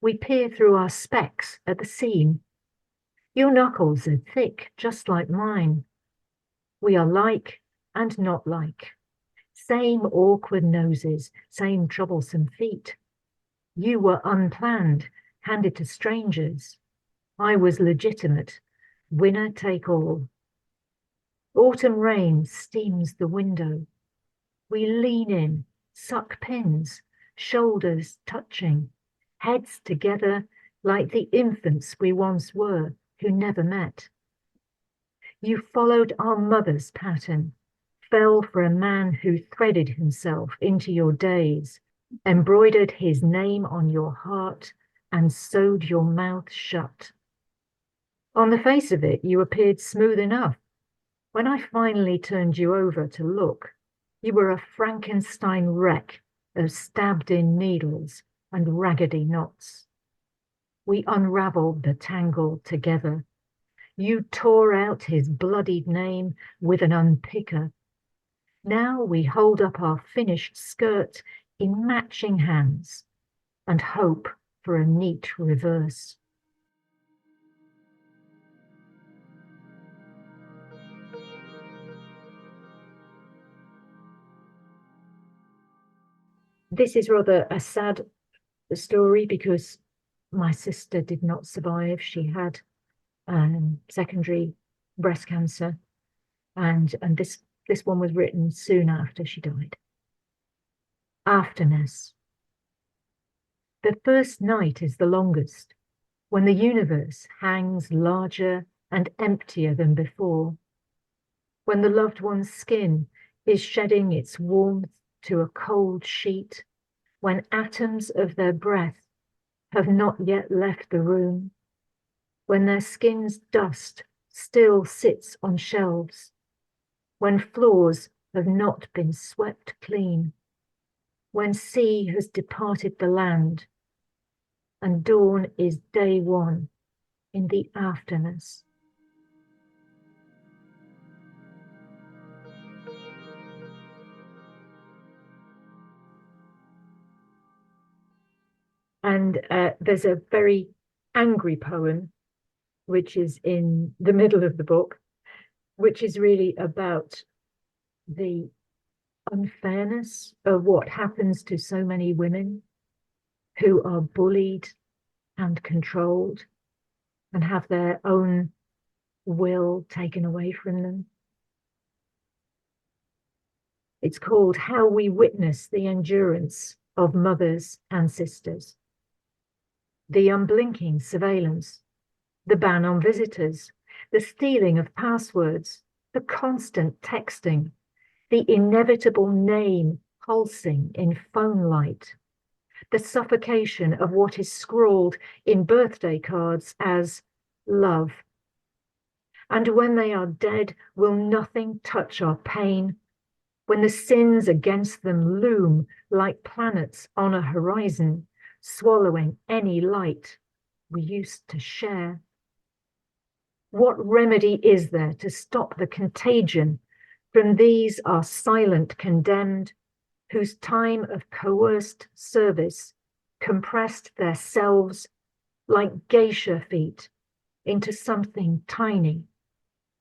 We peer through our specs at the seam. Your knuckles are thick, just like mine. We are like and not like. Same awkward noses, same troublesome feet. You were unplanned, handed to strangers. I was legitimate, winner take all. Autumn rain steams the window. We lean in, suck pins, shoulders touching, heads together like the infants we once were, who never met. You followed our mother's pattern, fell for a man who threaded himself into your days, embroidered his name on your heart, and sewed your mouth shut. On the face of it, you appeared smooth enough. When I finally turned you over to look, you were a Frankenstein wreck of stabbed-in needles and raggedy knots. We unraveled the tangle together. You tore out his bloodied name with an unpicker. Now we hold up our finished skirt in matching hands and hope for a neat reverse. This is rather a sad story because my sister did not survive. She had secondary breast cancer, and this one was written soon after she died. Afterness. The first night is the longest, when the universe hangs larger and emptier than before, when the loved one's skin is shedding its warmth to a cold sheet, when atoms of their breath have not yet left the room, when their skin's dust still sits on shelves, when floors have not been swept clean, when sea has departed the land, and dawn is day one in the afterness. And there's a very angry poem, which is in the middle of the book, which is really about the unfairness of what happens to so many women who are bullied and controlled and have their own will taken away from them. It's called How We Witness the Endurance of Mothers and Sisters. The unblinking surveillance, the ban on visitors, the stealing of passwords, the constant texting, the inevitable name pulsing in phone light, the suffocation of what is scrawled in birthday cards as love. And when they are dead, will nothing touch our pain? When the sins against them loom like planets on a horizon, swallowing any light we used to share. What remedy is there to stop the contagion from these our silent condemned, whose time of coerced service compressed their selves like geisha feet into something tiny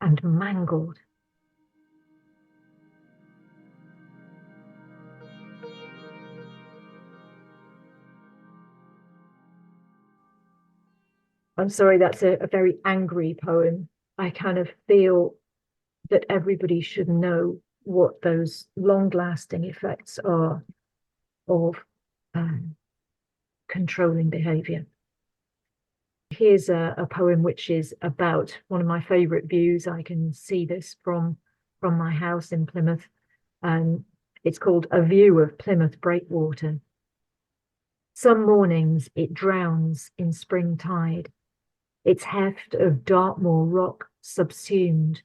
and mangled? I'm sorry, that's a very angry poem. I kind of feel that everybody should know what those long-lasting effects are of controlling behaviour. Here's a poem which is about one of my favourite views. I can see this from my house in Plymouth, and it's called A View of Plymouth Breakwater. Some mornings it drowns in spring tide, its heft of Dartmoor rock subsumed.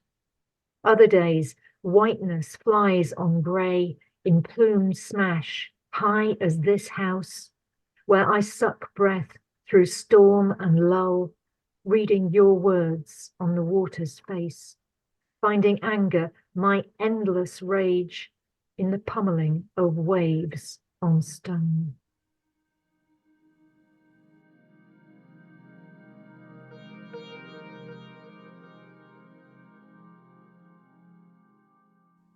Other days, whiteness flies on grey in plumed smash, high as this house, where I suck breath through storm and lull, reading your words on the water's face, finding anger, my endless rage, in the pummeling of waves on stone.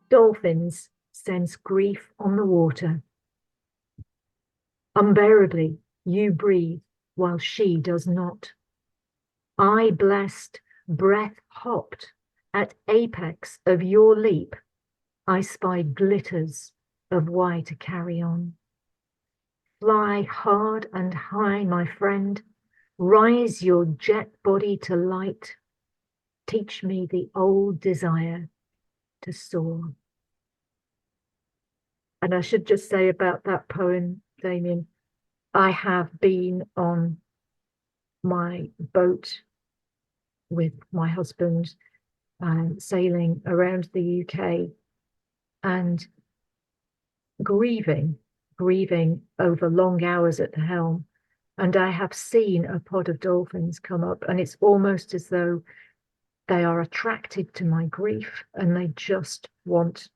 Dolphins sense grief on the water. Unbearably, you breathe while she does not. I blessed, breath hopped, at apex of your leap, I spied glitters of why to carry on. Fly hard and high, my friend, rise your jet body to light, teach me the old desire to soar. And I should just say about that poem, Damien, I have been on my boat with my husband sailing around the UK and grieving over long hours at the helm. And I have seen a pod of dolphins come up, and it's almost as though they are attracted to my grief and they just want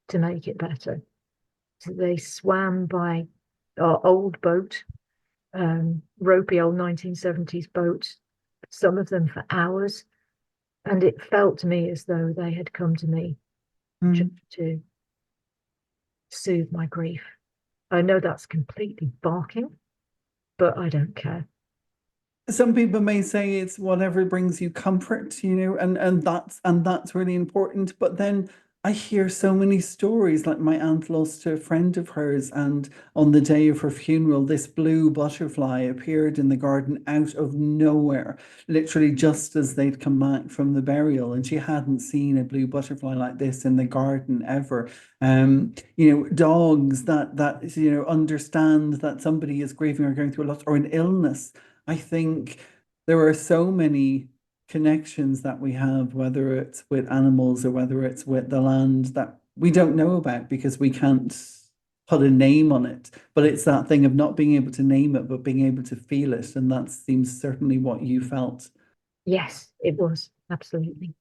to make it better. So they swam by our old boat, ropey old 1970s boat, some of them for hours. And it felt to me as though they had come to me just to soothe my grief. I know that's completely barking, but I don't care. Some people may say it's whatever brings you comfort, and that's really important. But then I hear so many stories, like my aunt lost a friend of hers, and on the day of her funeral, this blue butterfly appeared in the garden out of nowhere, literally just as they'd come back from the burial, and she hadn't seen a blue butterfly like this in the garden ever. Dogs that understand that somebody is grieving or going through a lot or an illness. I think there are so many connections that we have, whether it's with animals or whether it's with the land, that we don't know about because we can't put a name on it. But it's that thing of not being able to name it, but being able to feel it. And that seems certainly what you felt. Yes, it was, absolutely.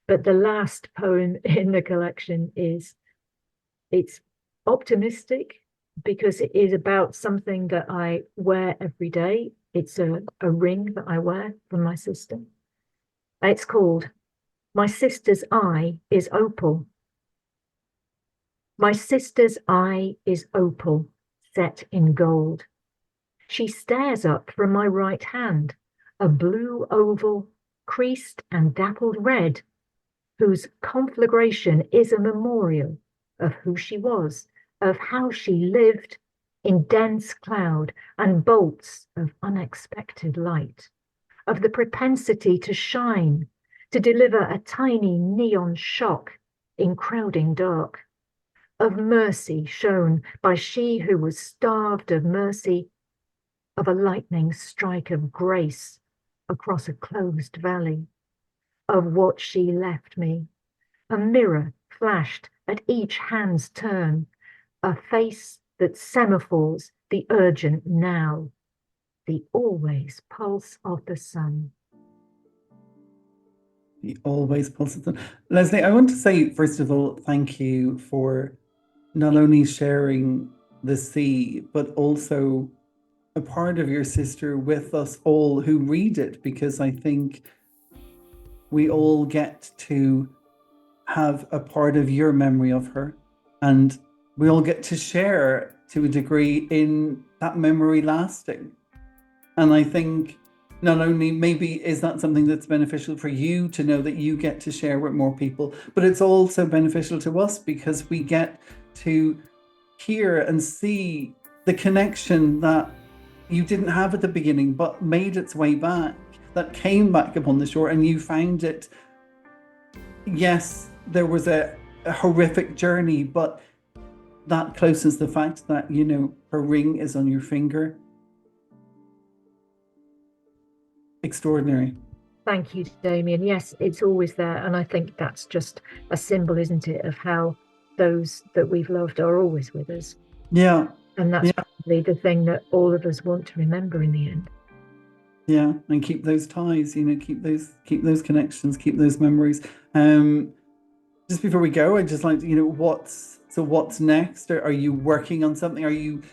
But the last poem in the collection it's optimistic because it is about something that I wear every day. It's a ring that I wear from my sister. It's called My Sister's Eye is Opal. My sister's eye is opal, set in gold. She stares up from my right hand, a blue oval, creased and dappled red, whose conflagration is a memorial of who she was, of how she lived in dense cloud and bolts of unexpected light, of the propensity to shine, to deliver a tiny neon shock in crowding dark, of mercy shown by she who was starved of mercy, of a lightning strike of grace across a closed valley, of what she left me, a mirror flashed at each hand's turn, a face that semaphores the urgent now, the always pulse of the sun. The always positive. Lesley, I want to say, first of all, thank you for not only sharing the sea, but also a part of your sister with us all who read it, because I think we all get to have a part of your memory of her, and we all get to share to a degree in that memory lasting. And I think not only maybe is that something that's beneficial for you to know that you get to share with more people, but it's also beneficial to us because we get to hear and see the connection that you didn't have at the beginning, but made its way back, that came back upon the shore, and you found it. Yes, there was a horrific journey, but that closens the fact that, her ring is on your finger. Extraordinary. Thank you, Damien. Yes, it's always there. And I think that's just a symbol, isn't it, of how those that we've loved are always with us. Yeah. And that's probably the thing that all of us want to remember in the end. Yeah, and keep those ties, keep those connections, keep those memories. Just before we go, I'd just like to, what's next? Are you working on something?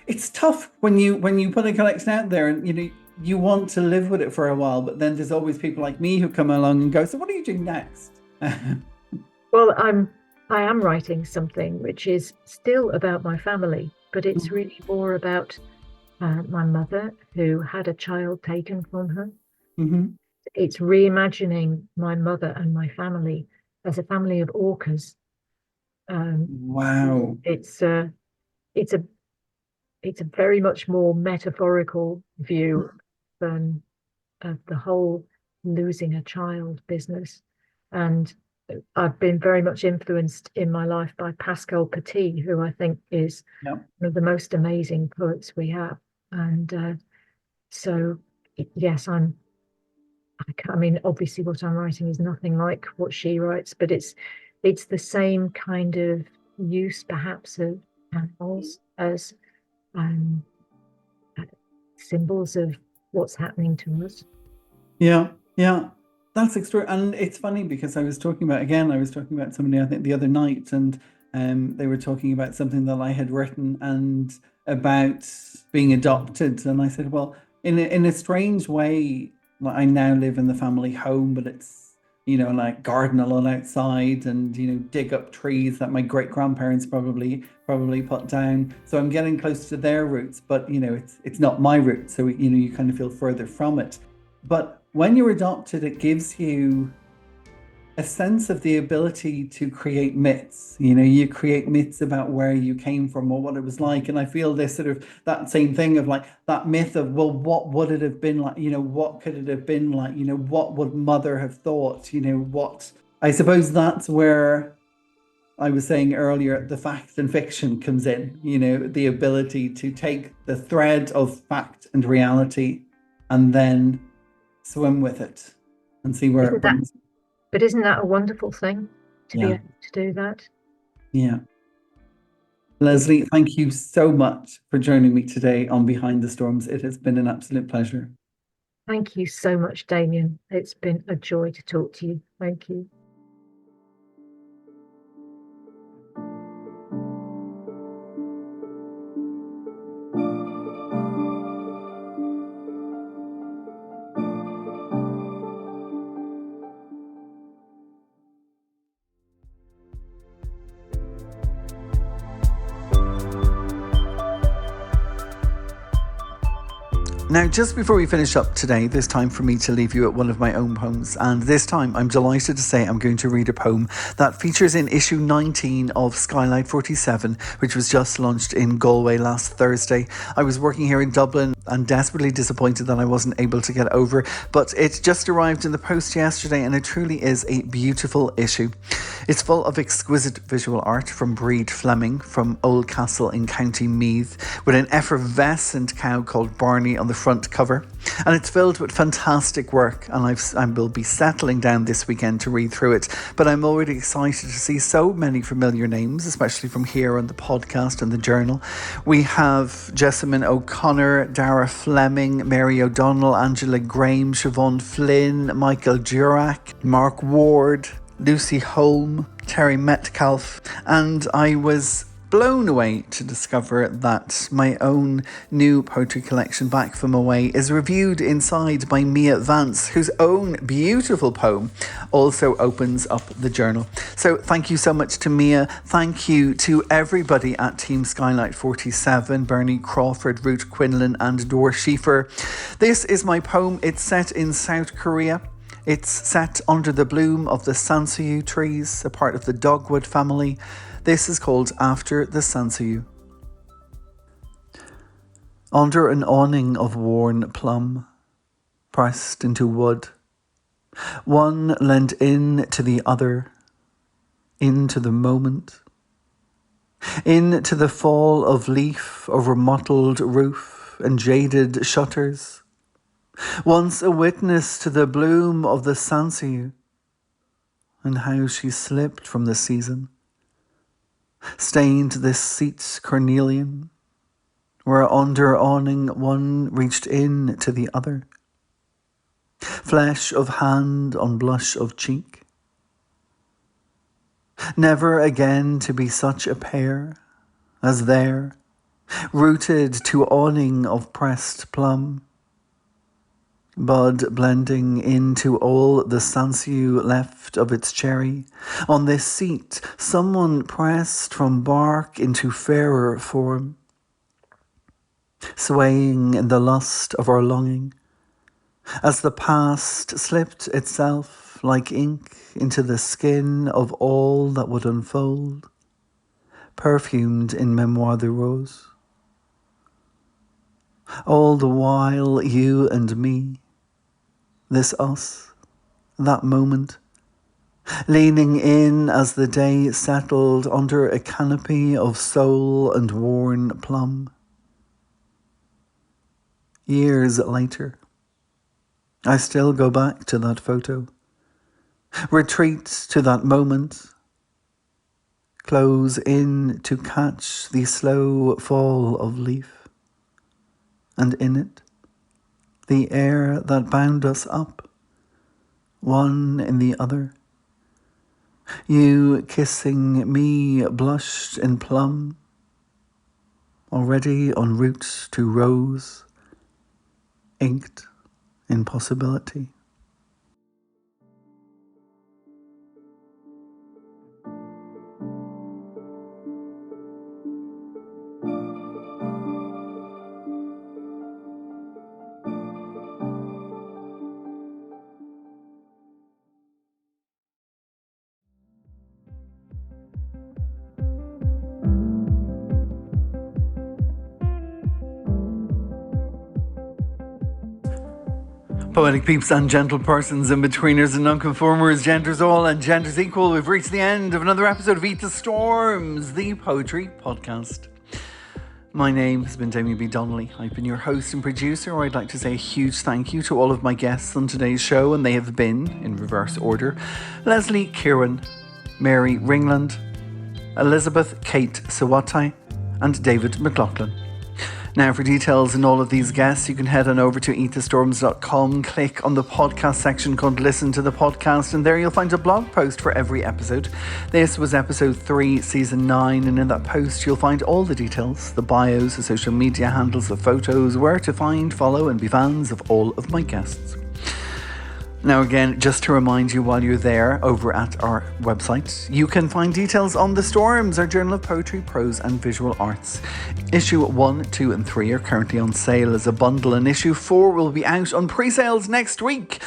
It's tough when you put a collection out there and you want to live with it for a while, but then there's always people like me who come along and go, so what are you doing next? Well, I am writing something which is still about my family, but it's really more about my mother, who had a child taken from her. Mm-hmm. It's reimagining my mother and my family as a family of orcas. Wow. It's a very much more metaphorical view than of the whole losing a child business. And I've been very much influenced in my life by Pascal Petit, who I think is one of the most amazing poets we have. And so, yes, I mean, obviously what I'm writing is nothing like what she writes, but it's the same kind of use perhaps of animals as symbols of what's happening to us. Yeah, that's extraordinary. And it's funny because I was talking about somebody, I think, the other night, and they were talking about something that I had written and about being adopted. And I said, well, in a strange way, like, I now live in the family home, but it's, like garden a lot outside and, dig up trees that my great grandparents probably put down. So I'm getting close to their roots, but, it's not my roots. So, you kind of feel further from it. But when you're adopted, it gives you a sense of the ability to create myths. You create myths about where you came from or what it was like. And I feel this sort of that same thing of like that myth of, well, what would it have been like? What could it have been like? What would mother have thought? What I suppose that's where I was saying earlier, the fact and fiction comes in, the ability to take the thread of fact and reality and then swim with it and see where it brings. But isn't that a wonderful thing to be able to do that? Yeah. Lesley, thank you so much for joining me today on Behind the Storms. It has been an absolute pleasure. Thank you so much, Damien. It's been a joy to talk to you. Thank you. Now, just before we finish up today, there's time for me to leave you at one of my own poems. And this time, I'm delighted to say I'm going to read a poem that features in issue 19 of Skylight 47, which was just launched in Galway last Thursday. I was working here in Dublin and desperately disappointed that I wasn't able to get over, but it just arrived in the post yesterday and it truly is a beautiful issue. It's full of exquisite visual art from Breed Fleming from Oldcastle in County Meath, with an effervescent cow called Barney on the front cover, and it's filled with fantastic work, and I will be settling down this weekend to read through it, but I'm already excited to see so many familiar names, especially from here on the podcast and the journal. We have Jessamine O'Connor, Dara Fleming, Mary O'Donnell, Angela Graham, Siobhan Flynn, Michael Durack, Mark Ward, Lucy Holm, Terry Metcalfe, and I was blown away to discover that my own new poetry collection, Back From Away, is reviewed inside by Mia Vance, whose own beautiful poem also opens up the journal. So thank you so much to Mia. Thank you to everybody at Team Skylight 47, Bernie Crawford, Ruth Quinlan and Dor Schiefer. This is my poem. It's set in South Korea. It's set under the bloom of the Sansuyu trees, a part of the dogwood family. This is called After the Sansuyu. Under an awning of worn plum, pressed into wood, one leant in to the other, into the moment, into the fall of leaf over mottled roof and jaded shutters, once a witness to the bloom of the Sansuyu and how she slipped from the season, stained this seat cornelian, where under awning one reached in to the other, flesh of hand on blush of cheek, never again to be such a pair as there, rooted to awning of pressed plum, bud blending into all the Sansuyu left of its cherry. On this seat, someone pressed from bark into fairer form, swaying in the lust of our longing, as the past slipped itself like ink into the skin of all that would unfold, perfumed in Memoire de Rose. All the while, you and me, this us, that moment, leaning in as the day settled under a canopy of soul and worn plum. Years later, I still go back to that photo, retreat to that moment, close in to catch the slow fall of leaf, and in it, the air that bound us up, one in the other. You kissing me blushed in plum, already en route to rose, inked in possibility. Poetic peeps and gentle persons, in-betweeners and nonconformers, genders all and genders equal, we've reached the end of another episode of Eat the Storms, the poetry podcast. My name has been Damien B Donnelly. I've been your host and producer. I'd like to say a huge thank you to all of my guests on today's show, and they have been, in reverse order, Lesley Curwen, Mary Ringland, Elizabeth Kate Switaj, and David McLoghlin. Now, for details on all of these guests, you can head on over to eatthestorms.com, click on the podcast section called Listen to the Podcast, and there you'll find a blog post for every episode. This was episode 3, season 9, and in that post you'll find all the details, the bios, the social media handles, the photos, where to find, follow, and be fans of all of my guests. Now again, just to remind you while you're there over at our website, you can find details on The Storms, our journal of poetry, prose and visual arts. Issue 1, 2 and 3 are currently on sale as a bundle, and issue 4 will be out on pre-sales next week.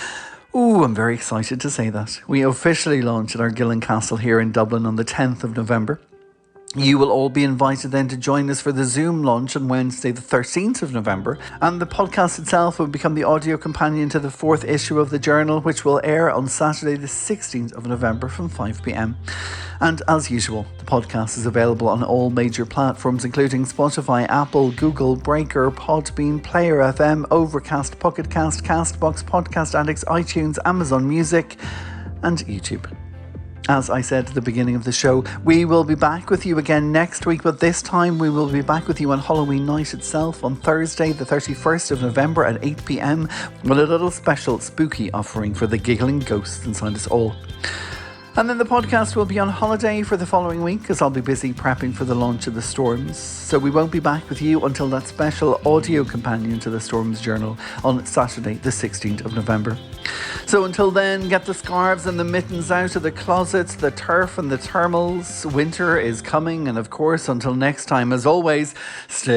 Ooh, I'm very excited to say that. We officially launch at our Gillen Castle here in Dublin on the 10th of November. You will all be invited then to join us for the Zoom launch on Wednesday the 13th of November, and the podcast itself will become the audio companion to the 4th issue of the journal, which will air on Saturday the 16th of November from 5pm. And as usual, the podcast is available on all major platforms including Spotify, Apple, Google, Breaker, Podbean, Player FM, Overcast, Pocket Cast, Castbox, Podcast Addicts, iTunes, Amazon Music and YouTube. As I said at the beginning of the show, we will be back with you again next week, but this time we will be back with you on Halloween night itself on Thursday the 31st of November at 8pm with a little special spooky offering for the giggling ghosts inside us all. And then the podcast will be on holiday for the following week as I'll be busy prepping for the launch of The Storms. So we won't be back with you until that special audio companion to The Storms journal on Saturday the 16th of November. So until then, get the scarves and the mittens out of the closets, the turf and the thermals. Winter is coming, and of course, until next time, as always, stay